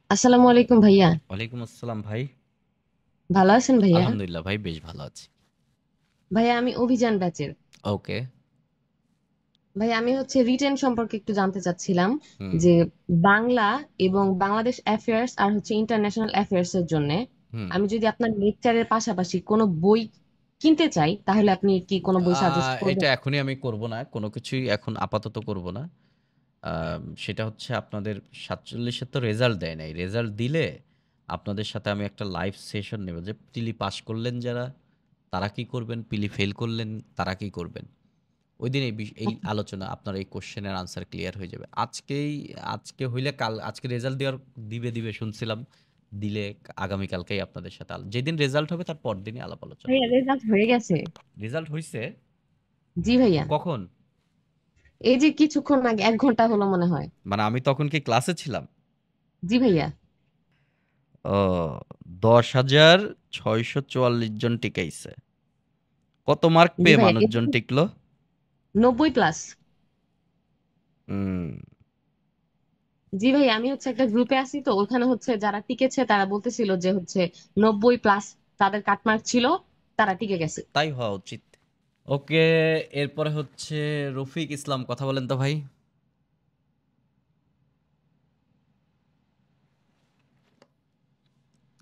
আসসালামু আলাইকুম ভাইয়া। ওয়ালাইকুম আসসালাম ভাই। ভালো আছেন ভাইয়া? আলহামদুলিল্লাহ ভাই, বেশ ভালো আছি। ভাইয়া আমি অভিযান ব্যাচের। ওকে। ভাইয়া আমি হচ্ছে রিটেন সম্পর্কে একটু জানতে চাচ্ছিলাম হুম যে বাংলা এবং বাংলাদেশ অ্যাফেয়ার্স আর হচ্ছে ইন্টারন্যাশনাল অ্যাফেয়ার্স এর জন্য হুম। আমি যদি আপনার লেকচারের পাশাপাশি কোনো বই কিনতে চাই তাহলে আপনি কি কোনো বই সাজেস্ট এটা করবেন? এখনই আমি করব না। কোনো কিছুই এখন আপাতত করব না। সেটা হচ্ছে আপনাদের ৪৭ এর তো রেজাল্ট দেয় নাই। রেজাল্ট দিলে আপনাদের সাথে আমি একটা লাইভ সেশন নেব যে প্রিলি পাস করলেন যারা, তারা কি করবেন? প্রিলি ফেল করলেন, তারা কি করবেন? ঐদিন এই আলোচনা আপনার এই কোয়েশ্চেনের আনসার ক্লিয়ার হয়ে যাবে। আজকে হইলে কাল, আজকে রেজাল্ট দিবে শুনছিলাম। দিলে আগামীকালকেই আপনাদের সাথে যেদিন রেজাল্ট হবে তার পরদিনই আলাপ আলোচনা ভাইয়া করব। রেজাল্ট হয়ে গেছে। রেজাল্ট হইছে? জি ভাইয়া। কখন? এই যে কিছুক্ষণ আগে 1 ঘন্টা হলো মনে হয়। মানে আমি তখন কি ক্লাসে ছিলাম? জি ভাইয়া। ও, ১০,৬৪৪ জন টিকাইছে। কত মার্ক জি পেয়ে ভাইয়া, মানুষজন টিকলো? 90+। হুম। জি ভাই, আমি হচ্ছে একটা গ্রুপে আছি, তো ওখানে হচ্ছে যারা টিকেছে তারা বলতেছিল যে হচ্ছে 90+ তাদের কাটমার্ক ছিল, তারা টিকে গেছে। তাই হওয়া উচিত। ওকে। এরপরে হচ্ছে রফিক ইসলাম, কথা বলেন তো ভাই।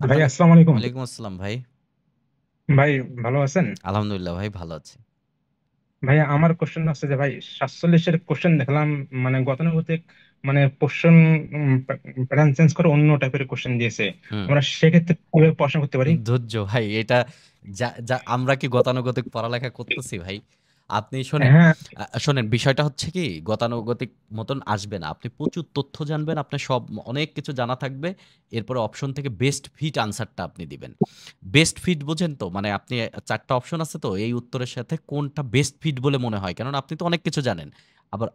ভাই আপনাকে। আসসালামু আলাইকুম। ওয়ালাইকুম আসসালাম ভাই। ভাই ভালো আছেন? আলহামদুলিল্লাহ ভাই, ভালো আছি। ভাই আমার কোশ্চেন হচ্ছে যে ভাই 47-এর কোশ্চেন দেখলাম, মানে গতানুগতিক, মানে কোশ্চেন প্যাটার্ন চেঞ্জ করে অন্য টাইপের কোশ্চেন দিয়েছে। হুম। আমরা সেক্ষেত্রে কিভাবে পড়াশোনা করতে পারি? ধৈর্য ভাই, এটা যা যা আমরা কি গতানুগতিক পড়ালেখা করতেছি ভাই? আপনি শোনেন, হ্যাঁ। শোনেন, বিষয়টা হচ্ছে কি গতানুগতিক মতন আসবে না। আপনি প্রচুর তথ্য জানবেন, আপনার সব অনেক কিছু জানা থাকবে। এরপরে অপশন থেকে বেস্ট ফিট আনসারটা আপনি দিবেন। বেস্ট ফিট বোঝেন তো? মানে আপনি ৪টা অপশন আছে তো, এই উত্তরের সাথে কোনটা বেস্ট ফিট বলে মনে হয়? কেননা আপনি তো অনেক কিছু জানেন। আবার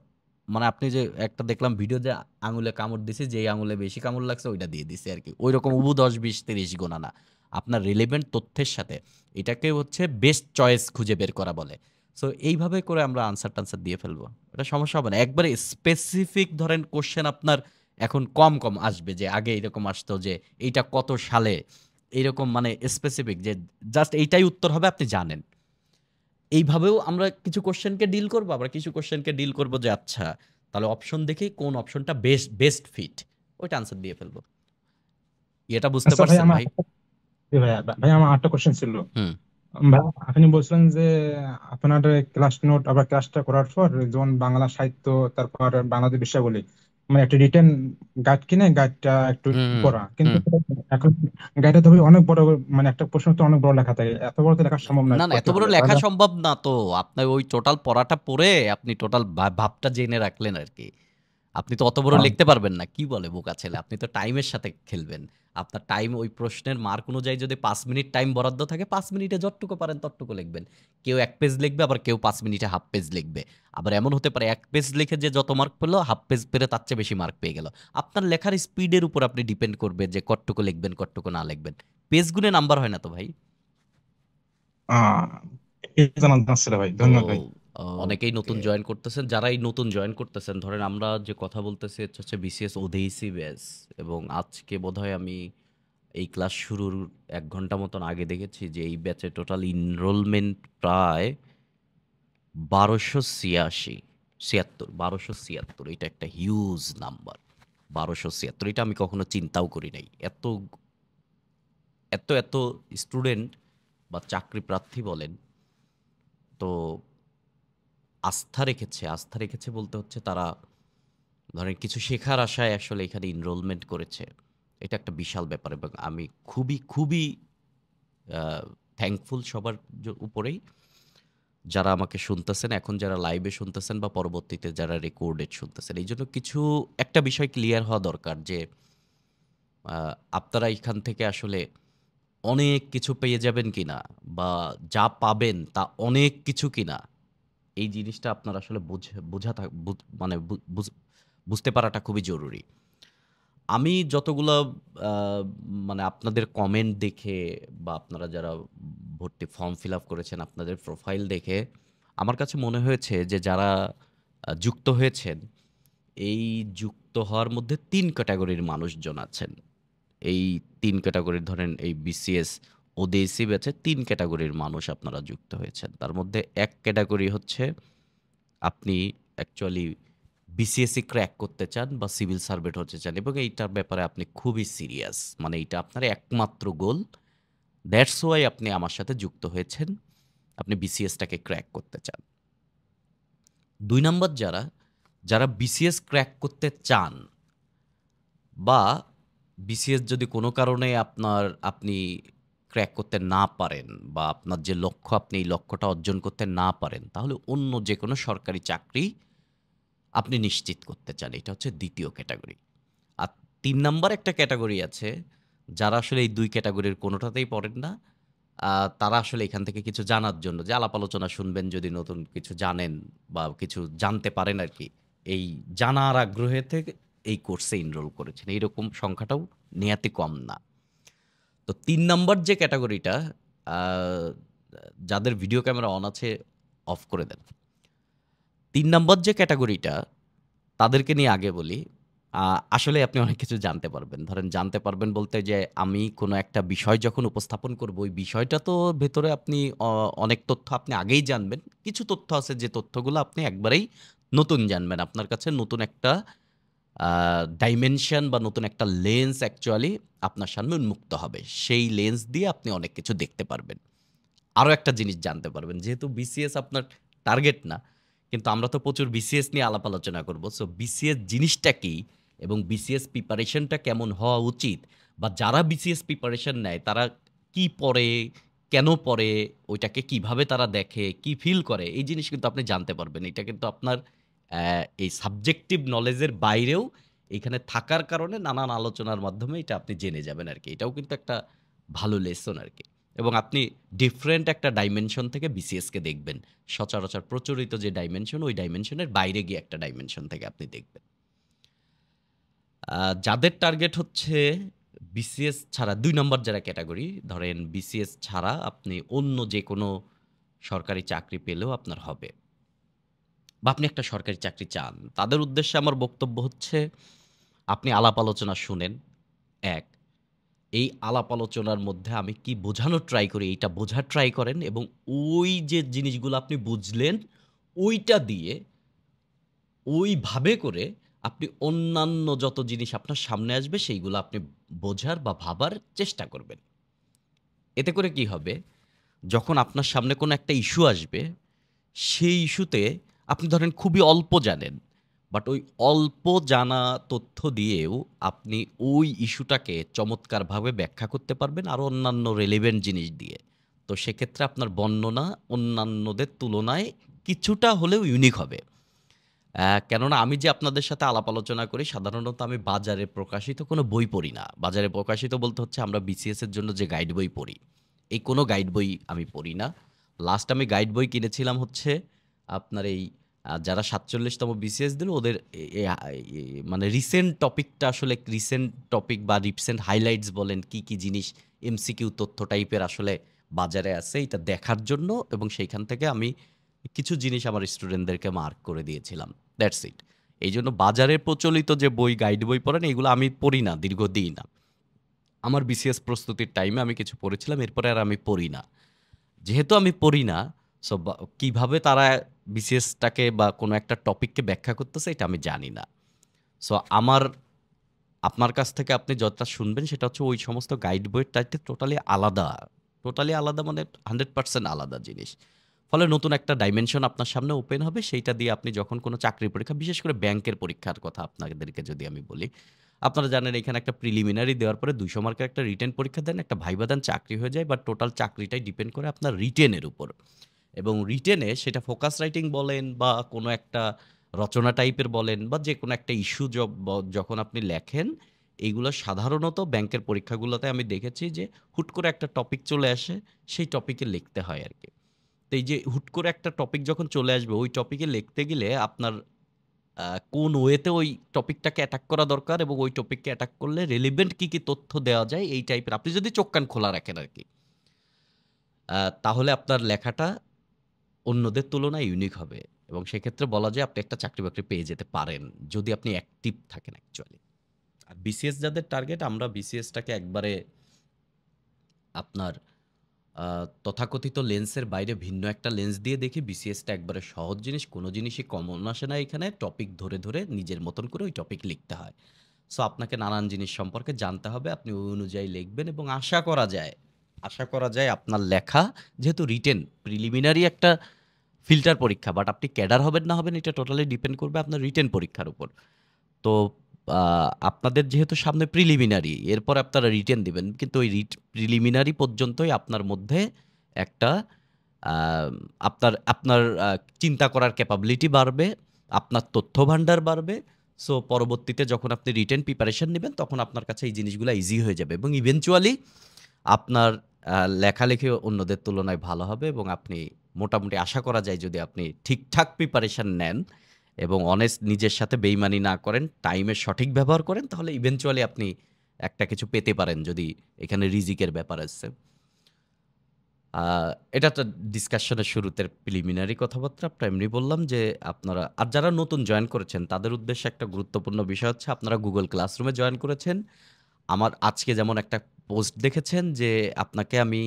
মানে আপনি যে একটা দেখলাম ভিডিও, যে আঙুলে কামড় দিছে, যেই আঙুলে বেশি কামড় লাগছে ওইটা দিয়ে দিছে আরকি। ঐরকম উবু ১০, ২০, ৩০ গোনা না। আপনার রিলেভেন্ট তথ্যের সাথে। এটাকে হচ্ছে বেস্ট চয়েস খুঁজে বের করা বলে। সো এইভাবে করে আমরা আনসার-টানসার দিয়ে ফেলবো। এটা সমস্যা হবে না। একবারে স্পেসিফিক ধরেন কোয়েশ্চেন আপনার এখন কম আসবে, যে আগে এরকম আসতো যে এইটা কত সালে, এইরকম মানে স্পেসিফিক যে জাস্ট এইটাই উত্তর হবে আপনি জানেন। এইভাবেও আমরা কিছু কোয়েশ্চেনকে ডিল করবো, আবার কিছু কোয়েশ্চেনকে ডিল করবো যে আচ্ছা তাহলে অপশন দেখেই কোন অপশনটা বেস্ট ফিট, ওইটা আনসার দিয়ে ফেলবো। এটা বুঝতে আচ্ছা ভাই পারছেন আমার ভাই? জি ভাইয়া, ভাই আমার আরেকটা কোশ্চেন ছিল। হুম ভাই আপনি বলছিলেন যে আপনার ক্লাস নোট আবার ক্লাসটা করার পর যেমন বাংলা সাহিত্য, তারপর বাংলাদেশ বিষয়াবলী, মানে একটা রিটেন গাইড কিনে গাইডটা একটু হুম হুম পড়া, কিন্তু হুম। এখন গাড়িটা তো ভাই অনেক বড়, মানে একটা প্রশ্ন তো অনেক বড় লেখা থাকে, এত বড় তো লেখা সম্ভব না, না, না, এত করতে বড় হবে লেখা তাহলে। সম্ভব না তো। আপনার ওই টোটাল পড়াটা পড়ে আপনি টোটাল ভাবটা জেনে রাখলেন আরকি। আপনি তো অত বড় হ্যাঁ। লিখতে পারবেন না। কি বলে বোকা ছেলে? আপনি তো টাইমের সাথে খেলবেন। আপনার টাইম ওই প্রশ্নের মার্ক অনুযায়ী যদি ৫ মিনিট টাইম বরাদ্দ থাকে, ৫ মিনিটে যতটুকু পারেন ততটুকু লিখবেন। কেউ ১ পেজ লিখবে, আবার কেউ ৫ মিনিটে হাফ পেজ লিখবে। আবার এমন হতে পারে ১ পেজ লিখে যে যত মার্ক পেল, হাফ পেজ পেরে তার চেয়ে বেশি মার্ক পেয়ে গেল। আপনার লেখার স্পিডের উপর আপনি ডিপেন্ড করবে যে কতটুকু লিখবেন, কতটুকু না লিখবেন। পেজ গুনে নাম্বার হয় না তো ভাই। আহ এই জানা ছিল ভাই, তো ধন্যবাদ ভাই। অনেকেই ওকে। নতুন জয়েন করতেছেন। যারা এই নতুন জয়েন করতেছেন, ধরেন আমরা যে কথা বলতেছি এটা হচ্ছে বিসিএস ওডিসি ব্যাচ, এবং আজকে বোধহয় আমি এই ক্লাস শুরুর ১ ঘন্টা মতন আগে দেখেছি যে এই ব্যাচে টোটাল এনরোলমেন্ট প্রায় ১২৮৬, ১২৭৬। এটা একটা হিউজ নাম্বার। ১২৭৬, এটা আমি কখনো চিন্তাও করি নাই। এত স্টুডেন্ট বা চাকরি প্রার্থী বলেন, তো আস্থা রেখেছে বলতে হচ্ছে তারা ধরেন কিছু শেখার আশায় আসলে এখানে এনরোলমেন্ট করেছে। এটা একটা বিশাল ব্যাপার, এবং আমি খুবই থ্যাঙ্কফুল সবার উপরেই, যারা আমাকে শুনতেছেন, এখন যারা লাইভে শুনতেছেন বা পরবর্তীতে যারা রেকর্ডেড শুনতেছেন। এই জন্য একটা বিষয় ক্লিয়ার হওয়া দরকার যে আপনারা এখান থেকে আসলে অনেক কিছু পেয়ে যাবেন কিনা, বা যা পাবেন তা অনেক কিছু কিনা, এই জিনিসটা আপনার আসলে মানে বুঝতে পারাটা খুবই জরুরি। আমি যতগুলা আ মানে আপনাদের কমেন্ট দেখে, বা আপনারা যারা ভর্তি ফর্ম ফিল আপ করেছেন, আপনাদের প্রোফাইল দেখে আমার কাছে মনে হয়েছে যে যারা যুক্ত হয়েছেন, এই যুক্ত হওয়ার মধ্যে ৩ ক্যাটেগরির মানুষজন আছেন। এই ৩ ক্যাটেগরির, ধরেন এই বিসিএস ওডিসি ব্যাচে ৩ ক্যাটেগরির মানুষ আপনারা যুক্ত হয়েছেন। তার মধ্যে এক ক্যাটেগরি হচ্ছে আপনি অ্যাকচুয়ালি বিসিএসসি ক্র্যাক করতে চান বা সিভিল সার্ভেন্ট হতে চান, এবং এইটার ব্যাপারে আপনি খুবই সিরিয়াস। মানে এইটা আপনার একমাত্র গোল। দ্যাটস ওয়াই আপনি আমার সাথে যুক্ত হয়েছেন। আপনি বিসিএসটাকে ক্র্যাক করতে চান। ২ নাম্বার যারা বিসিএস ক্র্যাক করতে চান, বা বিসিএস যদি কোনো কারণে আপনি ক্র্যাক করতে না পারেন, বা আপনার যে লক্ষ্য আপনি এই লক্ষ্যটা অর্জন করতে না পারেন, তাহলে অন্য যেকোনো সরকারি চাকরি আপনি নিশ্চিত করতে চান। এটা হচ্ছে ২য় ক্যাটেগরি। আর ৩ নাম্বার একটা ক্যাটেগরি আছে, যারা আসলে এই ২ ক্যাটেগরির কোনোটাতেই পড়েন না। তারা আসলে এখান থেকে কিছু জানার জন্য, যে আলাপ আলোচনা শুনবেন, যদি নতুন কিছু জানেন বা কিছু জানতে পারেন আরকি। এই জানার আগ্রহে থেকে এই কোর্সে এনরোল করেছেন। এইরকম সংখ্যাটাও নেহাতই কম না। তো ৩ নাম্বার যে ক্যাটেগরিটা, আ যাদের ভিডিও ক্যামেরা অন আছে অফ করে দেন। ৩ নাম্বার যে ক্যাটেগরিটা, তাদেরকে নিয়ে আগে বলি। আ আসলে আপনি অনেক কিছু জানতে পারবেন। ধরেন জানতে পারবেন বলতে, যে আমি কোনো একটা বিষয় যখন উপস্থাপন করব, ওই বিষয়টা তো ভেতরে আপনি অনেক তথ্য আপনি আগেই জানবেন। কিছু তথ্য আছে যে তথ্যগুলো আপনি একবারেই নতুন জানবেন। আপনার কাছে নতুন একটা আ ডাইমেনশন বা নতুন একটা লেন্স অ্যাকচুয়ালি আপনার সামনে উন্মুক্ত হবে। সেই লেন্স দিয়ে আপনি অনেক কিছু দেখতে পারবেন। আরো একটা জিনিস জানতে পারবেন। যেহেতু বিসিএস আপনার টার্গেট না, কিন্তু আমরা তো প্রচুর বিসিএস নিয়ে আলাপ আলোচনা করব। সো বিসিএস জিনিসটা কি, এবং বিসিএস প্রিপারেশনটা কেমন হওয়া উচিত, বা যারা বিসিএস প্রিপারেশন নেয় তারা কি পড়ে, কেন পড়ে, ওইটাকে কিভাবে তারা দেখে, কি ফিল করে, এই জিনিস কিন্তু আপনি জানতে পারবেন। এটা কিন্তু আপনার এই সাবজেক্টিভ নলেজের বাইরেও এখানে থাকার কারণে নানান আলোচনার মাধ্যমে এটা আপনি জেনে যাবেন আরকি। এটাও কিন্তু একটা ভালো লেসন আরকি। এবং আপনি ডিফারেন্ট একটা ডাইমেনশন থেকে বিসিএসকে দেখবেন। সচরাচর প্রচলিত যে ডাইমেনশন, ওই ডাইমেনশনের বাইরে গিয়ে একটা ডাইমেনশন থেকে আপনি দেখবেন। যাদের টার্গেট হচ্ছে বিসিএস ছাড়া ২ নম্বর যারা ক্যাটেগরি, ধরেন বিসিএস ছাড়া আপনি অন্য যেকোনো সরকারি চাকরি পেলেও আপনার হবে, বা আপনি একটা সরকারি চাকরি চান, তাদের উদ্দেশ্যে আমার বক্তব্য হচ্ছে, আপনি আলাপ আলোচনা শুনেন। ১, এই আলাপ আলোচনার মধ্যে আমি কি বোঝানোর ট্রাই করি, এইটা বোঝার ট্রাই করেন, এবং ওই যে জিনিসগুলো আপনি বুঝলেন, ওইটা দিয়ে ওইভাবে করে আপনি অন্যান্য যত জিনিস আপনার সামনে আসবে, সেইগুলো আপনি বোঝার বা ভাবার চেষ্টা করবেন। এতে করে কি হবে, যখন আপনার সামনে কোনো একটা ইস্যু আসবে, সেই ইস্যুতে আপনি ধরেন খুবই অল্প জানেন, বাট ওই অল্প জানা তথ্য দিয়েও আপনি ওই ইস্যুটাকে চমৎকারভাবে ব্যাখ্যা করতে পারবেন আরও অন্যান্য রেলেভেন্ট জিনিস দিয়ে। তো সেক্ষেত্রে আপনার বর্ণনা অন্যান্যদের তুলনায় কিছুটা হলেও ইউনিক হবে। কেননা আমি যে আপনাদের সাথে আলাপ আলোচনা করি সাধারণত আমি বাজারে প্রকাশিত কোনো বই পড়ি না। বাজারে প্রকাশিত বলতে হচ্ছে আমরা বিসিএস এর জন্য যে গাইড বই পড়ি, এই কোনো গাইড বই আমি পড়ি না। লাস্ট আমি গাইড বই কিনেছিলাম হচ্ছে আপনার এই যারা ৪৭তম বিসিএস দিল ওদের মানে রিসেন্ট টপিকটা আসলে রিসেন্ট টপিক বা রিসেন্ট হাইলাইটস বলেন কি, কি জিনিস এমসিকিউ তথ্য টাইপের আসলে বাজারে আছে এটা দেখার জন্য এবং সেইখান থেকে আমি কিছু জিনিস আমার স্টুডেন্টদেরকে মার্ক করে দিয়েছিলাম। That's it. এই জন্য বাজারে প্রচলিত যে বই গাইড বই পড়েন এগুলো আমি পড়ি না দীর্ঘদিন না। আমার বিসিএস প্রস্তুতির টাইমে আমি কিছু পড়েছিলাম, এরপরে আর আমি পড়ি না। যেহেতু আমি পড়ি না, সো কিভাবে তারা বিসিএসটাকে বা কোনো একটা টপিককে ব্যাখ্যা করতেছে এটা আমি জানি না। সো আপনার কাছ থেকে আপনি যতটা শুনবেন সেটা হচ্ছে ওই সমস্ত গাইড বইয়ের চাইতে টোটালি আলাদা। টোটালি আলাদা মানে 100% আলাদা জিনিস। ফলে নতুন একটা ডাইমেনশন আপনার সামনে ওপেন হবে। সেইটা দিয়ে আপনি যখন কোনো চাকরির পরীক্ষা, বিশেষ করে ব্যাংকের পরীক্ষার কথা আপনাদেরকে যদি আমি বলি, আপনারা জানেন এখানে একটা প্রিলিমিনারি দেওয়ার পরে ২০০ মার্কের একটা রিটেন পরীক্ষা দেন, একটা ভাইবা দেন, চাকরি হয়ে যায়। বাট টোটাল চাকরিটাই ডিপেন্ড করে আপনার রিটেনের উপর। এবং রিটেনে সেটা ফোকাস রাইটিং বলেন বা কোনো একটা রচনা টাইপের বলেন বা যে কোনো একটা ইস্যু যখন আপনি লেখেন, এইগুলো সাধারণত ব্যাংকের পরীক্ষাগুলোতে আমি দেখেছি যে হুট করে একটা টপিক চলে আসে, সেই টপিকে লিখতে হয় আরকি। তো এই যে হুট করে একটা টপিক যখন চলে আসবে, ওই টপিকে লিখতে গেলে আপনার কোন ওয়েতে ওই টপিকটাকে অ্যাটাক করা দরকার এবং ওই টপিককে অ্যাটাক করলে রেলিভেন্ট কি, কি তথ্য দেওয়া যায় এই টাইপের আপনি যদি চোখ কান খোলা রাখেন আরকি। তাহলে আপনার লেখাটা অন্যদের তুলনায় ইউনিক হবে এবং সেক্ষেত্রে বলা যায় আপনি একটা চাকরি-বাকরি পেয়ে যেতে পারেন, যদি আপনি অ্যাক্টিভ থাকেন অ্যাকচুয়ালি। আর বিসিএস যাদের টার্গেট আমরা বিসিএসটাকে একবারে আপনার তথাকথিত লেন্সের বাইরে ভিন্ন একটা লেন্স দিয়ে দেখি। বিসিএসটা একবারে সহজ জিনিস। কোনো জিনিসই কমন আসে না এখানে। টপিক ধরে, ধরে নিজের মতন করে ওই টপিক লিখতে হয়। সো আপনাকে নানান জিনিস সম্পর্কে জানতে হবে। আপনি ওই অনুযায়ী লিখবেন এবং আশা করা যায় আপনার লেখা যেহেতু রিটেন প্রিলিমিনারি একটা ফিল্টার পরীক্ষা বাট আপনি ক্যাডার হবেন না হবেন এটা টোটালি ডিপেন্ড করবে আপনার রিটেন পরীক্ষার উপর। তো আপনাদের যেহেতু সামনে প্রিলিমিনারি এরপর আপনারা রিটেন দিবেন। কিন্তু ওই প্রিলিমিনারি পর্যন্তই আপনার মধ্যে একটা আম আপনার আপনার চিন্তা করার ক্যাপাবিলিটি বাড়বে, আপনার তথ্য ভান্ডার বাড়বে। সো পরবর্তীতে যখন আপনি রিটেন প্রিপারেশন নিবেন তখন আপনার কাছে এই জিনিসগুলা ইজি হয়ে যাবে এবং ইভেনচুয়ালি আপনার লেখালেখি অন্যদের তুলনায় ভালো হবে এবং আপনি মোটামুটি আশা করা যায় যদি আপনি ঠিকঠাক প্রিপারেশন নেন এবং অনেস্ট নিজের সাথে বেইমানি না করেন, টাইমের সঠিক ব্যবহার করেন তাহলে ইভেনচুয়ালি আপনি একটা কিছু পেতে পারেন যদি এখানে রিজিকের ব্যাপার আছে। আ এটা তো ডিসকাশনের শুরুতে প্রিলিমিনারি কথাবার্তা। আপনার এমনি বললাম যে আপনারা আর যারা নতুন জয়েন করেছেন তাদের উদ্দেশ্যে একটা গুরুত্বপূর্ণ বিষয় হচ্ছে আপনারা Google ক্লাসরুমে জয়েন করেছেন। আমার আজকে যেমন একটা পোস্ট দেখেছেন যে আপনাকে আমি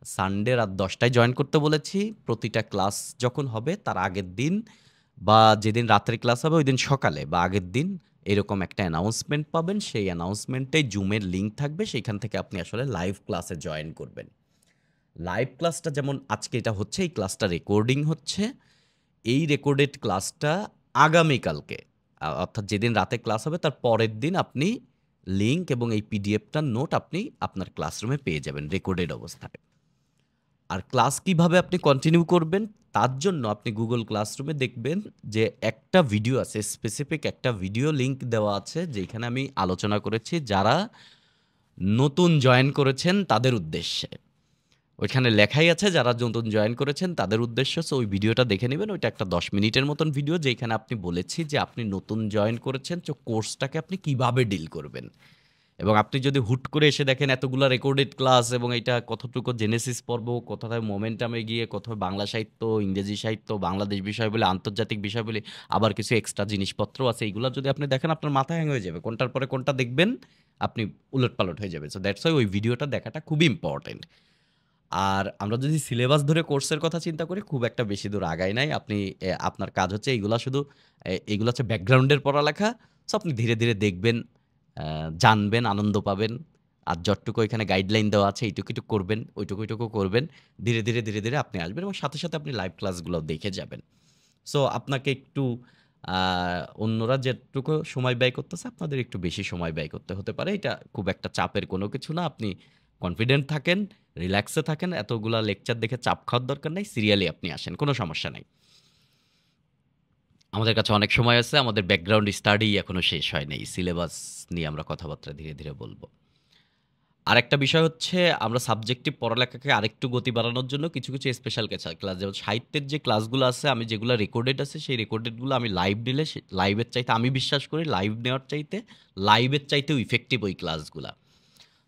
সানডে রাত ১০ টায় জয়েন করতে বলেছি। প্রতিটা ক্লাস যখন হবে তার আগের দিন বা যেদিন রাতের ক্লাস হবে ঐদিন সকালে বা আগের দিন এরকম একটা অ্যানাউন্সমেন্ট পাবেন। সেই অ্যানাউন্সমেন্টে জুমের লিঙ্ক থাকবে। সেইখান থেকে আপনি আসলে লাইভ ক্লাসে জয়েন করবেন। লাইভ ক্লাসটা যেমন আজকে এটা হচ্ছে, এই ক্লাসটা রেকর্ডিং হচ্ছে। এই রেকর্ডেড ক্লাসটা আগামীকালকে অর্থাৎ যেদিন রাতে ক্লাস হবে তার পরের দিন আপনি লিঙ্ক এবং এই পিডিএফটার নোট আপনি আপনার ক্লাসরুমে পেয়ে যাবেন রেকর্ডেড অবস্থায়। আর ক্লাস কিভাবে আপনি কন্টিনিউ করবেন তার জন্য আপনি Google ক্লাসরুমে দেখবেন যে একটা ভিডিও আছে, স্পেসিফিক একটা ভিডিও লিঙ্ক দেওয়া আছে যেখানে আমি আলোচনা করেছি যারা নতুন জয়েন করেছেন তাদের উদ্দেশ্যে। ওইখানে লেখাই আছে যারা নতুন জয়েন করেছেন তাদের উদ্দেশ্য। সো ওই ভিডিওটা দেখে নেবেন। ওইটা একটা ১০ মিনিটের মতন ভিডিও যেখানে আপনি বলেছি যে আপনি নতুন জয়েন করেছেন তো কোর্সটাকে আপনি কিভাবে ডিল করবেন। এবং আপনি যদি হুট করে এসে দেখেন এতগুলা রেকর্ডেড ক্লাস এবং এইটা কতটুকু জেনেসিস পর্ব, কোথায় মোমেন্টামে গিয়ে কোথায় বাংলা সাহিত্য, ইংরেজি সাহিত্য, বাংলাদেশ বিষয় বলে, আন্তর্জাতিক বিষয় বলে, আবার কিছু এক্সট্রা জিনিসপত্র আছে। এইগুলা যদি আপনি দেখেন আপনার মাথা হ্যাং হয়ে যাবে। কোনটার পরে কোনটা দেখবেন আপনি উলটপালট হয়ে যাবে। সো দ্যাটস ওয়াই ওই ভিডিওটা দেখাটা খুবই ইম্পর্টেন্ট। আর আমরা যদি সিলেবাস ধরে কোর্সের কথা চিন্তা করি খুব একটা বেশি দূর আগায় নাই। আপনি আপনার কাজ হচ্ছে এইগুলা শুধু এগুলো হচ্ছে ব্যাকগ্রাউন্ডের পড়ালেখা। সো আপনি ধীরে, ধীরে দেখবেন, জানবেন, আনন্দ পাবেন। আর যতটুকু এখানে গাইডলাইন দেওয়া আছে এইটুকু, এইটুকু করবেন, ওইটুকু করবেন। ধীরে, ধীরে আপনি আসবেন এবং সাথে, সাথে আপনি লাইভ ক্লাসগুলোও দেখে যাবেন। সো আপনাকে একটু অন্যরা যেটুকু সময় ব্যয় করতেছে আপনাদের একটু বেশি সময় ব্যয় করতে হতে পারে। এটা খুব একটা চাপের কোনো কিছু না। আপনি কনফিডেন্ট থাকেন, রিল্যাক্সে থাকেন। এতগুলা লেকচার দেখে চাপ খাওয়ার দরকার নাই। সিরিয়ালি আপনি আসেন। কোনো সমস্যা নাই। আমাদের কাছে অনেক সময় আছে। আমাদের ব্যাকগ্রাউন্ড স্টাডি এখনো শেষ হয় নাই। সিলেবাস নিয়ে আমরা কথাবার্তা ধীরে, ধীরে বলব। আরেকটা বিষয় হচ্ছে আমরা সাবজেক্টিভ পড়ালেখাকে আরেকটু গতি বাড়ানোর জন্য কিছু, কিছু স্পেশাল ক্লাস যেমন সাহিত্যের যে ক্লাসগুলো আছে আমি যেগুলো রেকর্ডেড আছে সেই রেকর্ডেডগুলো আমি লাইভ নিলে লাইভের চাইতে আমি বিশ্বাস করি লাইভ নেওয়ার চাইতে লাইভের চাইতেও ইফেক্টিভ ওই ক্লাসগুলা।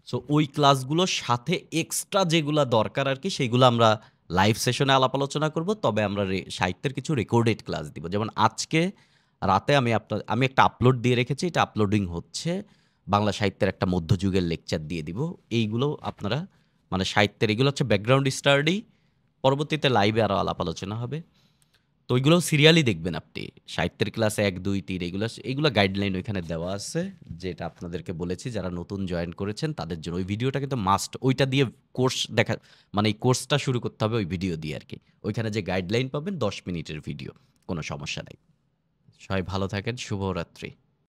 সো ওই ক্লাসগুলোর সাথে এক্সট্রা যেগুলা দরকার আরকি সেইগুলো আমরা লাইভ সেশনে আলাপ আলোচনা করব। তবে আমরা সাহিত্যের কিছু রেকর্ডেড ক্লাস দিব। যেমন আজকে রাতে আমি একটা আপলোড দিয়ে রেখেছি। এটা আপলোডিং হচ্ছে। বাংলা সাহিত্যের একটা মধ্যযুগের লেকচার দিয়ে দিব। এইগুলো আপনারা মানে সাহিত্যের এগুলো হচ্ছে ব্যাকগ্রাউন্ড স্টাডি। পরবর্তীতে লাইভে আরো আলাপ আলোচনা হবে। তো ওইগুলো সিরিয়ালি দেখবেন আপনি। সাহিত্যের ক্লাস ১, ২, ৩ এগুলো গাইডলাইন ওইখানে দেওয়া আছে। যেটা আপনাদেরকে বলেছি যারা নতুন জয়েন করেছেন তাদের জন্য। ওই ভিডিওটা কিন্তু মাস্ট। ওইটা দিয়ে কোর্স দেখা মানে এই কোর্সটা শুরু করতে হবে ওই ভিডিও দিয়ে আরকি। ওইখানে যে গাইডলাইন পাবেন ১০ মিনিটের ভিডিও। কোনো সমস্যা নাই। সবাই ভালো থাকেন। শুভরাত্রি।